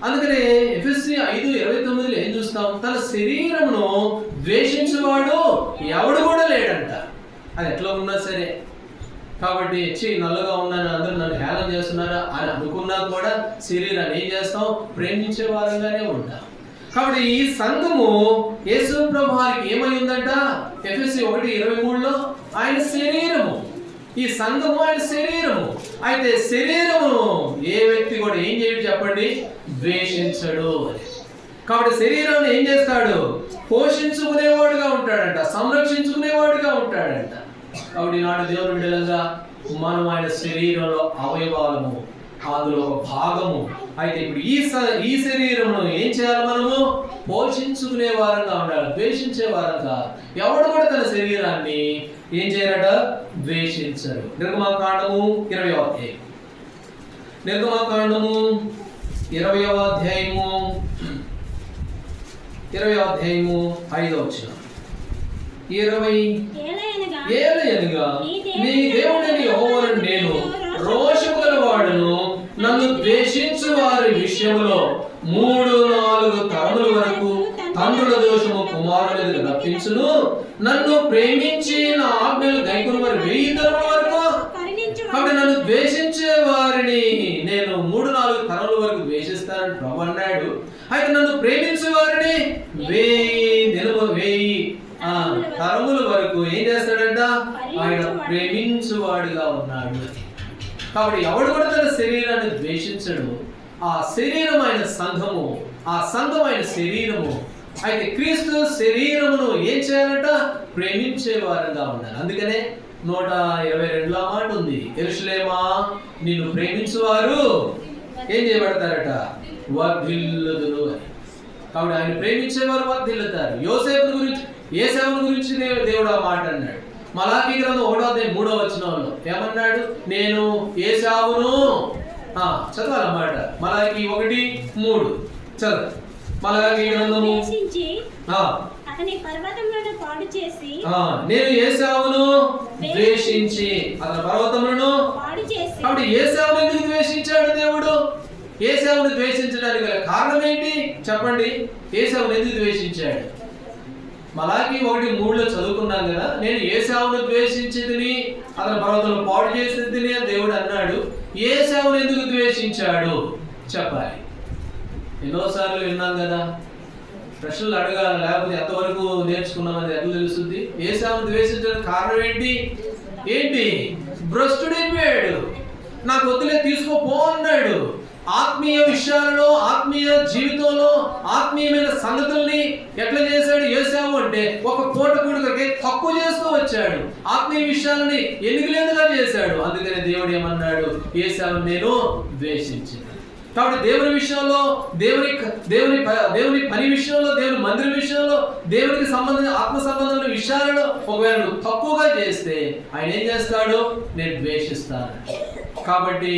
అందుకనే ఎఫెసీ 5:29 ఏం చూస్తాం? తన శరీరమును ద్వేషించేవాడు ఎవడు కూడా లేడంట. అది ఎట్లా ఉన్నా సరే. కాబట్టి నల్లగా ఉన్నాను, అందరూ నన్ను హేళన చేస్తున్నారా అని అనుకున్నా కూడా శరీరాన్ని ఏం చేస్తాం? ప్రేమించే వారంగానే ఉంటాం. కాబట్టి ఈ సంఘము యేసు ప్రభు వారికి ఏమై ఉందంట? ఎఫెసీ 1:23 ఆయన శరీరము. ఈ సంఘము ఆయన శరీరము. అయితే శరీరమును ఏ వ్యక్తి కూడా ఏం చేయడు చెప్పండి? ద్వేషించడు. కాబట్టి శరీరాన్ని ఏం చేస్తాడు? పోషించుకునేవాడుగా ఉంటాడంట, సంరక్షించుకునేవాడుగా ఉంటాడంట. కాబట్టి నాడు దేవుని బిడ్డలుగా మనం ఆయన శరీరంలో అవయవాలము, అందులో ఒక భాగము. అయితే ఇప్పుడు ఈ శరీరమును ఏం చేయాలి? మనము పోషించుకునే వారంగా ఉండాలి, ద్వేషించే వారంగా. ఎవడు కూడా తన శరీరాన్ని ఏం చేయరట? ద్వేషించరు. నిర్గమకాండము 20వ అధ్యాయం, నిర్గమకాండము 20వ అధ్యాయము 5వ వచనం. 20 ఏలయనగా నీ దేవుడైన యెహోవాను నేను రోషము గలవాడును, నన్ను ద్వేషించు వారి విషయంలో 3-4 తరముల వరకు తండ్రుల దోషము కుమారుల మీద రప్పించును, నన్ను ప్రేమించి నా ఆజ్ఞలు గైకొను వారి 1000 తరముల వరకు. కాబట్టి నన్ను ద్వేషించే వారిని నేను 3-4 తరముల వరకు ద్వేషిస్తానని ప్రభు అన్నాడు. అయితే నన్ను ప్రేమించే వారిని 1000 తరముల వరకు ఏం చేస్తాడంట? ఆయన ప్రేమించువాడిగా ఉన్నాడు. కాబట్టి ఎవడు కూడా తన శరీరాన్ని ద్వేషించడు. ఆ శరీరమైన సంఘము, ఆ సంఘమైన శరీరము. అయితే క్రీస్తు శరీరమును ఏం చేయాలంట? ప్రేమించే వారంగా ఉండాలి. అందుకనే 122 మాట ఉంది, యెరూషలేమా నిన్ను ప్రేమించువారు ఏం చేయబడతారట? వర్ధిల్లుదురు అని. కాబట్టి ఆయన ప్రేమించేవారు వర్ధిల్లుతారు. యోసేపుని గురించి దేవుడు ఆ మాట అన్నాడు. మలాకీ గ్రంథం 1:3 వచనంలో ఏమన్నాడు? నేను ఏశావును. చదవాలన్నమాట. మలాకీ 1:3 చదువు. మలాకీ గ్రంథము నేను ఏశావును ద్వేషించి అతని పర్వతములను పాడు చేసి. కాబట్టి ఏశావును ఎందుకు ద్వేషించాడు దేవుడు? ఏశావును ద్వేషించడానికి గల కారణం ఏంటి చెప్పండి? ఏశావును ఎందుకు ద్వేషించాడు? మలాకీ 1:3 చదువుకున్నాం కదా, నేను ఏశావును ద్వేషించితిని, అతని పర్వతాలను పాడు చేసితిని అని దేవుడు అన్నాడు. ఏశావును ఎందుకు ద్వేషించాడు చెప్పాలి. ఎన్నోసార్లు విన్నాం కదా, ప్రశ్నలు అడగాలి, లేకపోతే ఎంతవరకు నేర్చుకున్నామని ఎట్లా తెలుస్తుంది? ఏశావును ద్వేషించడానికి కారణం ఏంటి? భ్రష్టుడైపోయాడు. నాకు వద్దులే తీసుకోపో అన్నాడు. ఆత్మీయ విషయాలలో, ఆత్మీయ జీవితంలో ఆత్మీయమైన సంగతుల్ని ఎట్లా చేశాడు ఏశావు అంటే? ఒక పూట కూడికకి తక్కువ చేస్తూ వచ్చాడు. ఆత్మీయ విషయాలని ఎన్నికలేదుగా చేశాడు. అందుకని దేవుడు ఏమన్నాడు? ఏశావు నేను ద్వేషించాను. కాబట్టి దేవుని విషయంలో, దేవుని పని విషయంలో, దేవుని మందిరం విషయంలో, దేవునికి సంబంధించిన ఆత్మ సంబంధమైన విషయాలలో ఒకవేళ నువ్వు తక్కువగా చేస్తే ఆయన ఏం చేస్తాడు? నేను ద్వేషిస్తాను. కాబట్టి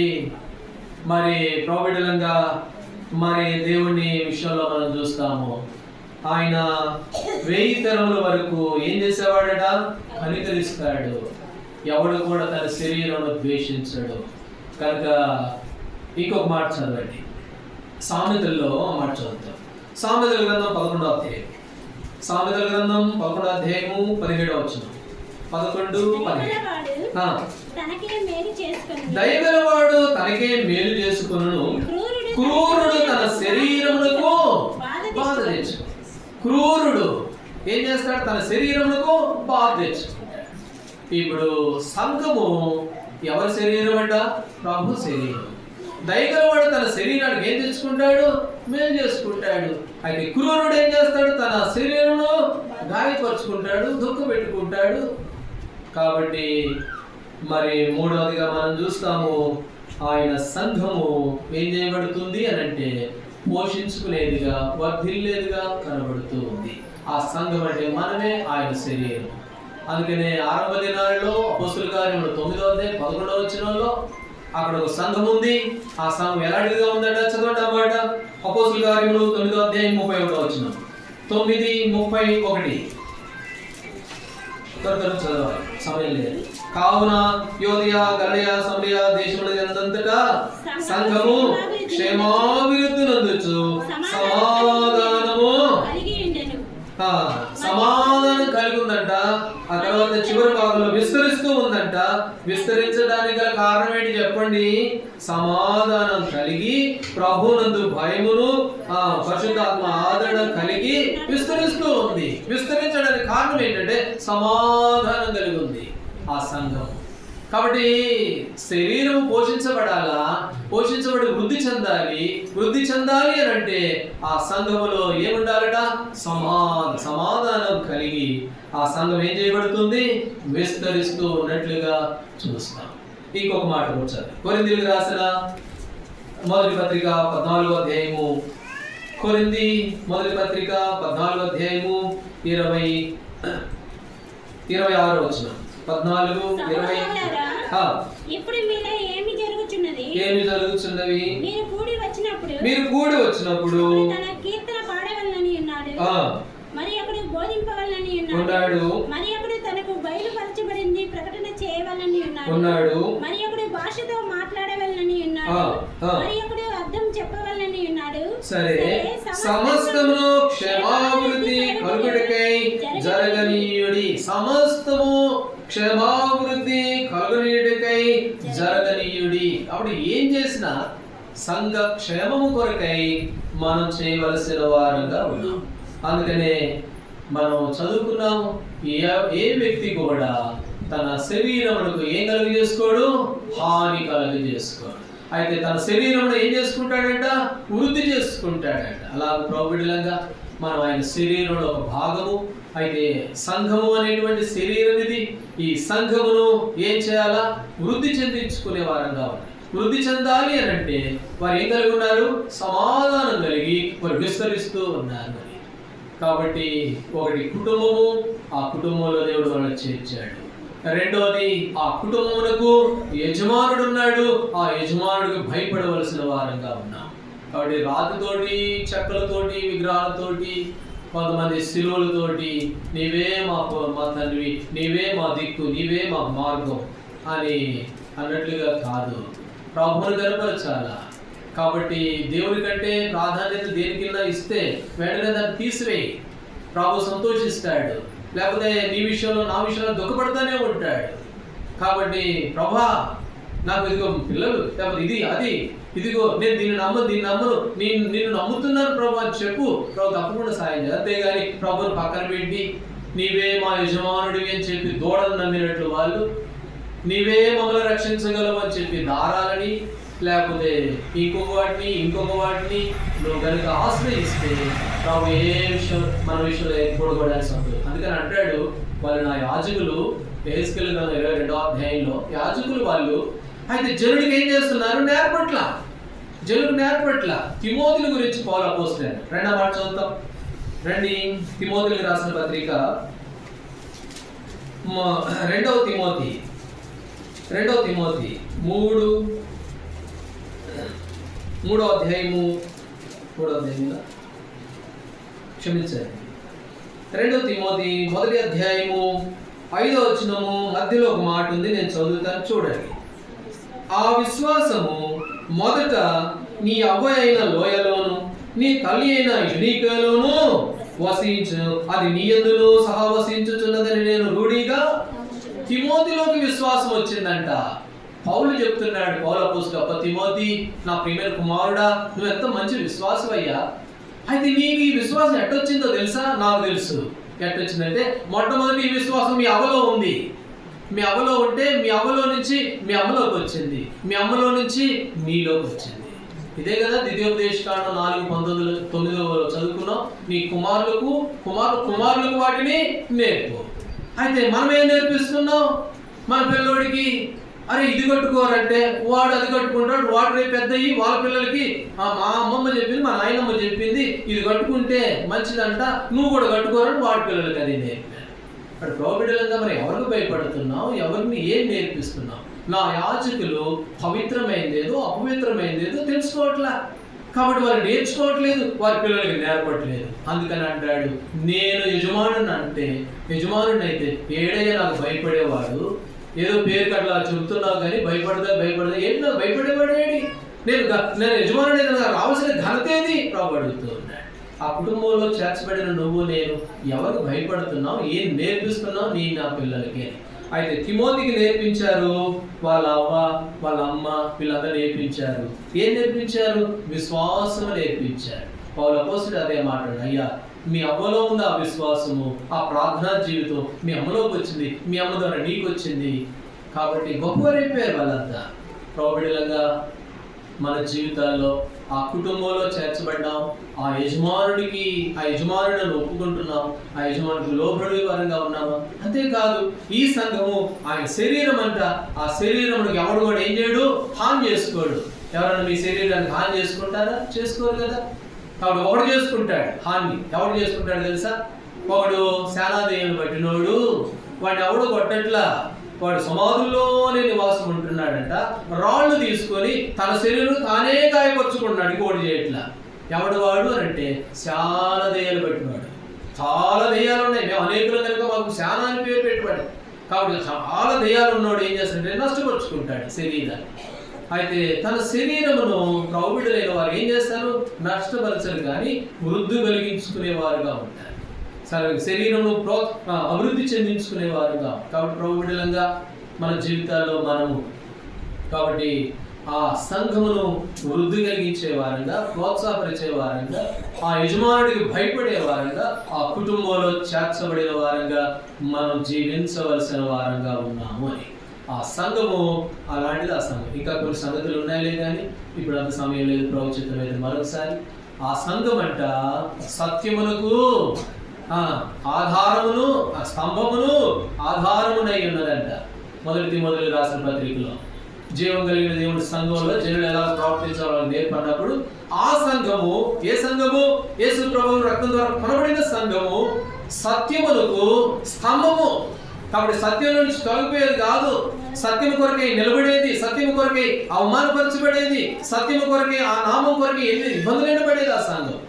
మరి ప్రౌఢంగా మరి దేవుని విషయంలో మనం చూస్తాము. ఆయన 1000 తరముల వరకు ఏం చేసేవాడట? కనికరిస్తాడు. ఎవడు కూడా తన శరీరంలో ద్వేషించడు. కనుక ఇంకొక మాట చదవండి, సామెతల్లో మాట చదువుతాం. సామెతల గ్రంథం 11వ అధ్యాయం, సామెతల గ్రంథం 11వ అధ్యాయము 17వ వచనం. 11:17 దయగలవాడు తనకే మేలు చేసుకొనును, క్రూరుడు తన శరీరమునకు బాధ తెచ్చును. క్రూరుడు ఏం చేస్తాడు? తన శరీరమునకు బాధ తెచ్చుకుంటాడు. ఇప్పుడు సంఘము ఎవరి శరీరం అంట? ప్రభు శరీరం. దయగలవాడు తన శరీరానికి ఏం తెచ్చుకుంటాడు? మేలు చేసుకుంటాడు. అయితే క్రూరుడు ఏం చేస్తాడు? తన శరీరంలో గాయ గాయపరుచుకుంటాడు, దుఃఖపెట్టుకుంటాడు. కాబట్టి మరి మూడవదిగా మనం చూస్తాము, ఆయన సంఘము ఏం చేయబడుతుంది అని అంటే పోషించుకునేదిగా, వర్ధిల్లేదిగా కనబడుతూ ఉంది. ఆ సంఘం అంటే మనమే ఆయన శరీరం. అందుకనే ఆరంభ దినాల్లో అపోస్తుల కార్యములు 9వ అధ్యాయం 11వ వచనంలో అక్కడ ఒక సంఘం ఉంది. ఆ సంఘం ఎలాంటిదిగా ఉందంట, చదవండి అన్నమాట. అపోస్తుల కార్యములు 9వ అధ్యాయం 31వ వచనం. 9:31 చదవాలి, సమయం లేదు. కావున యోదయ, గలిలయ, సమరయ దేశములంతటా సంఘము క్షేమాభివృద్ధి నందుచు సమాధానం కలిగి ఉందంట. ఆ తర్వాత చివరి భాగంలో విస్తరిస్తూ ఉందంట. విస్తరించడానికి గల కారణం ఏంటి చెప్పండి? సమాధానం కలిగి, ప్రభునందు భయమును, పరిశుద్ధాత్మ ఆదరణ కలిగి విస్తరిస్తూ ఉంది. విస్తరించడానికి కారణం ఏంటంటే సమాధానం కలిగి ఉంది ఆ సంఘం. కాబట్టి శరీరం పోషించబడాలా, పోషించబడి వృద్ధి చెందాలి. వృద్ధి చెందాలి అని అంటే ఆ సంఘములో ఏముండాలట? సమాధానం కలిగి ఆ సంఘం ఏం చేయబడుతుంది? విస్తరిస్తూ ఉన్నట్లుగా చూస్తాం. ఇంకొక మాట వచ్చారు, కొరింథీయులకు రాసిన మొదటి పత్రిక 14వ అధ్యాయము. కొరింథీ మొదటి పత్రిక 14వ అధ్యాయము 26వ వచనం. 14:20. ఇప్పుడు మీలో ఏమి జరుగుచున్నది? మీరు కూడి వచ్చినప్పుడు తన కీర్తన పాడవలనని ఉన్నాడు, మరి అప్పుడు బోధింపవలనని ఉన్నాడు, మరి అప్పుడు తనకు బయలుపరచబడింది ప్రకటన చేయవలనని ఉన్నాడు, మరి అప్పుడు భాషతో మాట్లాడవలనని ఉన్నాడు, మరి అప్పుడు అర్థం చెప్పవలనని ఉన్నాడు. సరే, సమస్తమును క్షేమాభివృద్ధి కలుగుటకై జరగనీయుడి. సమస్తము క్షేమాభివృద్ధి కలుగునీయుడికై జరగనీయుడి. అప్పుడు ఏం చేసినా సంఘ క్షేమము కొరకై మనం చేయవలసిన వారంగా ఉన్నాం. అందుకనే మనం చదువుకున్నాము, ఏ వ్యక్తి కూడా తన శరీరమునకు ఏం కలుగజేసుకోడు? హాని కలుగజేసుకోడు. అయితే తన శరీరంలో ఏం చేసుకుంటాడంట? వృద్ధి చేసుకుంటాడంట. అలా ప్రభుడిలంగా మనం ఆయన శరీరంలో ఒక భాగము. అయితే సంఘము అనేటువంటి శరీరం ఇది. ఈ సంఘమును ఏం చేయాలా? వృద్ధి చెందించుకునే వారంగా ఉన్నాయి. వృద్ధి చెందాలి అని అంటే వారు ఏం కలిగి ఉన్నారు? సమాధానం కలిగి వారు విస్తరిస్తూ ఉన్నారు. కాబట్టి ఒకటి కుటుంబము, ఆ కుటుంబంలో దేవుడు వాళ్ళని చేర్చాడు. రెండవది, ఆ కుటుంబమునకు యజమానుడు ఉన్నాడు, ఆ యజమానుడికి భయపడవలసిన వారంగా ఉన్నాం. కాబట్టి రాతితోటి, చెక్కలతోటి, విగ్రహాలతోటి, కొంతమంది శిలువలతోటి నీవే మా తండ్రి, నీవే మా దిక్కు, నీవే మా మార్గం అని అన్నట్లుగా కాదు, ప్రభువును కనపరచాలా. కాబట్టి దేవుని కంటే ప్రాధాన్యత దేనికైనా ఇస్తే వెంటనే దాన్ని తీసివేయి, ప్రభు సంతోషిస్తాడు. లేకపోతే నీ విషయంలో, నా విషయంలో దుఃఖపడతానే ఉంటాడు. కాబట్టి ప్రభా నాకు ఇదిగో పిల్లలు, లేకపోతే ఇది అది, ఇదిగో నేను దీన్ని నమ్మను, నిన్ను నమ్ముతున్నాను ప్రభు అని చెప్పు. ప్రభు తప్పకుండా సాయం చేయాలి. అంతేగాని ప్రభుని పక్కన పెట్టి నీవే మా యజమానుడివి అని చెప్పి దూడలు నమ్మినట్లు వాళ్ళు, నీవే మమ్మల్ని రక్షించగలవు అని చెప్పి దారాలని, లేకపోతే ఇంకొక వాటిని నువ్వు కనుక ఆశ్రయిస్తే ప్రభు ఏ విషయం మన విషయంలో పొడగడానికి సంతోషం. అందుకని అంటాడు, వాళ్ళు నా యాజకులు. యెహెజ్కేలు 22వ అధ్యాయంలో యాజకులు వాళ్ళు. అయితే జనుడికి ఏం చేస్తున్నారు? జనుడికి నేర్పట్ల. తిమోతిల గురించి పౌలు అపోస్తలుడు 2వ మాట చదువుతాం రండి. తిమోతిలకు రాసిన పత్రిక 2వ తిమోతి 3వ అధ్యాయము క్షమించండి 2వ తిమోతి 1వ అధ్యాయము 5వ వచనము మధ్యలో ఒక మాట ఉంది, నేను చదువుతాను చూడండి. ఆ విశ్వాసము మొదట నీ అవ్వ అయిన లోయలోను, నీ తల్లి అయిన యునీకలోను వసించు, అది నీ యందును సహా వసించుచున్నదని నేను రూఢిగా. తిమోతిలోకి విశ్వాసం వచ్చిందంట. పౌలు చెప్తున్నాడు, పౌలు అపోస్తలుడు, తిమోతి నా ప్రియమైన కుమారుడా, నువ్వు ఎంత మంచి విశ్వాసమయ్యా. అయితే నీకు ఈ విశ్వాసం ఎట్టొచ్చిందో తెలుసా? నాకు తెలుసు. ఎట్టొచ్చిందంటే మొట్టమొదటి ఈ విశ్వాసం మీ అవ్వలో ఉంది. మీ అవ్వలో ఉంటే మీ అవ్వలో నుంచి మీ అమ్మలోకి వచ్చింది, మీ అమ్మలో నుంచి నీలోకి వచ్చింది. ఇదే కదా ద్వితీయోపదేశకాండం 4:9 చదువుకున్నాం. నీ కుమారులకు వాటిని నేర్పు. అయితే మనం ఏం నేర్పిస్తున్నాం మన పిల్లోడికి? అరే ఇది కట్టుకోరంటే వాడు అది కట్టుకుంటాడు, వాడు రేపు పెద్దయి వాళ్ళ పిల్లలకి మా అమ్మమ్మ చెప్పింది, మా నాయనమ్మ చెప్పింది, ఇది కట్టుకుంటే మంచిదంట, నువ్వు కూడా కట్టుకోరని వాడి పిల్లలకి అది నేర్పాను. అక్కడ ప్రోబిడలంగా మరి ఎవరికి భయపడుతున్నావు, ఎవరిని ఏం నేర్పిస్తున్నావు? నా యాజకులు పవిత్రమైందేదో అపవిత్రమైందేదో తెలుసుకోవట్లా, కాబట్టి వారు నేర్చుకోవట్లేదు, వారి పిల్లలకి నేర్పట్లేదు. అందుకని అంటాడు, నేను యజమానుని అయితే ఏడయ్య నాకు భయపడేవాడు, ఏదో పేరుకి అట్లా చెబుతున్నావు కానీ భయపడదా ఏంటి నాకు భయపడేవాడు ఏడి? నేను యజమానుడు నాకు రావాల్సిన ఘనత ఏది? ప్రభు అడుగుతూ ఉన్నాడు. ఆ కుటుంబంలో చేర్చబడిన నువ్వు నేను ఎవరు భయపడుతున్నావు, ఏం నేర్పిస్తున్నావు నా పిల్లలకి? అయితే తిమోతికి నేర్పించారు, వాళ్ళ అవ్వ వాళ్ళ అమ్మ వీళ్ళందరూ నేర్పించారు. ఏం నేర్పించారు? విశ్వాసం నేర్పించారు. పౌలు అపోస్తలుడు అదే మాట్లాడు, అయ్యా మీ అమ్మలో ఉంది ఆ విశ్వాసము, ఆ ప్రార్థనా జీవితం మీ అమ్మలోకి వచ్చింది, మీ అమ్మ ద్వారా నీకు వచ్చింది, కాబట్టి గొప్పవారైపోయారు వాళ్ళంతా. ప్రోబిడలంగా మన జీవితాల్లో ఆ కుటుంబంలో చేర్చబడ్డాం, ఆ యజమానులను ఒప్పుకుంటున్నాం, ఆ యజమానుడికి లోబడి వారంగా ఉన్నాము. అంతేకాదు ఈ సంఘము ఆయన శరీరం అంట, ఆ శరీరమునికి ఎవడు కూడా ఏం చేయడు, హాని చేసుకోడు. ఎవరైనా మీ శరీరానికి హాని చేసుకుంటారా? చేసుకోరు కదా. కాబట్టి ఒకడు చేసుకుంటాడు హాని. ఎవడు చేసుకుంటాడు తెలుసా? ఒకడు సేనాదేవుని పట్టినోడు, వాడిని ఎవడు కొట్టట్లా, వాడు సమాధుల్లోనే నివాసం ఉంటున్నాడంట, రాళ్ళు తీసుకొని తన శరీరం తానే గాయపరుచుకుంటున్నాడు, ఇంకోటి చేయట్లా. ఎవడు వాడు అని అంటే చాలా దెయ్యాలు పెట్టినాడు. చాలా దెయ్యాలు ఉన్నాయి, మేము అనేకులు కనుక మాకు శానా అని పేరు పెట్టుబడి. కాబట్టి చాలా దెయ్యాలు ఉన్నాడు ఏం చేస్తాడంటే నష్టపరుచుకుంటాడు శరీరాన్ని. అయితే తన శరీరమును ప్రౌఢులైన వారు ఏం చేస్తారు? నష్టపరచరు కానీ వృద్ధి కలిగించుకునేవారుగా ఉంటారు, శరీరము అభివృద్ధి చెందించుకునేవారుగా. కాబట్టి ప్రౌఢులంగా మన జీవితాల్లో మనము కాబట్టి ఆ సంఘమును వృద్ధి కలిగించే వారంగా, ప్రోత్సాహపరిచే వారంగా, ఆ యజమానుడికి భయపడే వారంగా, ఆ కుటుంబంలో చేర్చబడిన వారంగా మనం జీవించవలసిన వారంగా ఉన్నాము అని. ఆ సంఘము అలాంటిది. ఆ సంఘం ఇంకా కొన్ని సంగతులు ఉన్నాయిలే కానీ ఇప్పుడు అంత సమయం లేదు, ప్రవచితమైతే మరొకసారి. ఆ సంఘం అంట సత్యమునకు ఆధారమును, స్తంభమును ఆధారమునై ఉన్నదంట. మొదటి రాసిన పత్రికలో జీవం కలిగిన దేవుడి సంఘంలో జనులు ఎలా ప్రవర్తించాలో నేర్పడినప్పుడు ఆ సంఘము, ఏ సంఘము? యేసు ప్రభువు రక్తం ద్వారా కొనబడిన సంఘము సత్యమునకు స్తంభము. కాబట్టి సత్యం నుంచి తొలగిపోయేది కాదు, సత్యం కొరకై నిలబడేది, సత్యం కొరకై అవమానపరచబడేది, సత్యం కొరకై ఆ నామం కొరకై ఎన్ని ఇబ్బందులైన పడేది ఆ సంఘం.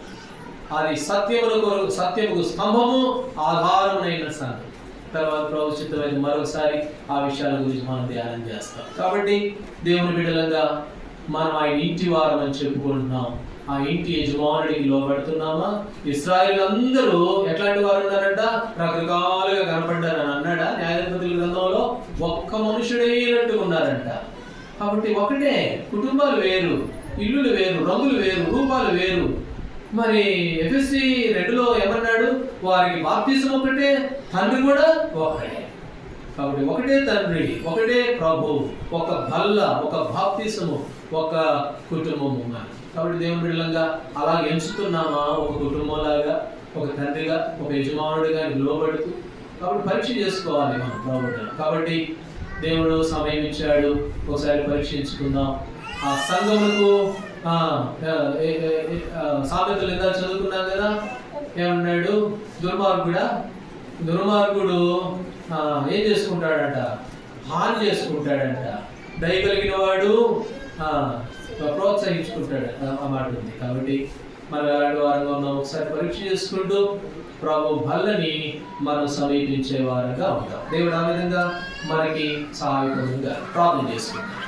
అది సత్యముకు స్తంభము ఆధారమునైన సంఘం. తర్వాత ప్రవచితమైన మరొకసారి ఆ విషయాల గురించి మనం ధ్యానం చేస్తాం. కాబట్టి దేవుని బిడ్డలంగా మనం ఆయన ఇంటి వారం అని చెప్పుకుంటున్నాం. ఆ ఇంటి యజమానుడికి లోబడుతున్నామా? ఇశ్రాయేలు అందరూ ఎట్లాంటి వారు ఉన్నారంట? రకరకాలుగా కనపడ్డారని అన్నాడా న్యాయాధిపతుల గ్రంథంలో? ఒక్క మనుషుడైనట్టుగా ఉన్నారంట. కాబట్టి ఒకటే, కుటుంబాలు వేరు, ఇల్లులు వేరు, రంగులు వేరు, రూపాలు వేరు. మరి ఎఫెసీ 2లో ఏమన్నాడు? వారికి బాప్తిసం ఒకటే, తండ్రి కూడా ఒకటే. కాబట్టి ఒకటే తండ్రి, ఒకటే ప్రభు, ఒక బల్ల, ఒక బాప్తిసము, ఒక కుటుంబము. కాబట్టి దేవుని బిడ్డలంగా అలా ఎంచుతున్నామా? ఒక కుటుంబంలాగా, ఒక తండ్రిగా, ఒక యజమానుడిగా లోబడుతూ. కాబట్టి పరీక్ష చేసుకోవాలి మనం ప్రభుత్వం. కాబట్టి దేవుడు సమయం ఇచ్చాడు, ఒకసారి పరీక్షించుకుందాం. ఆ సంఘములకు సామెతలు ఎంత చదువుకున్నాం కదా, ఏమన్నాడు? దుర్మార్గుడు ఏం చేసుకుంటాడంట? హాని చేసుకుంటాడంట. దయ కలిగిన వాడు ప్రోత్సహించుకుంటాడు ఆ మాట ఉంది. కాబట్టి మనం ఎలాంటి వారంగా ఉన్నాం ఒకసారి పరీక్ష చేసుకుంటూ ప్రభు బల్లని మనం సమీపించే వారంగా ఉంటాం. దేవుడు ఆ విధంగా మనకి సహాయకుడుగా ప్రార్థన చేసుకుంటాం.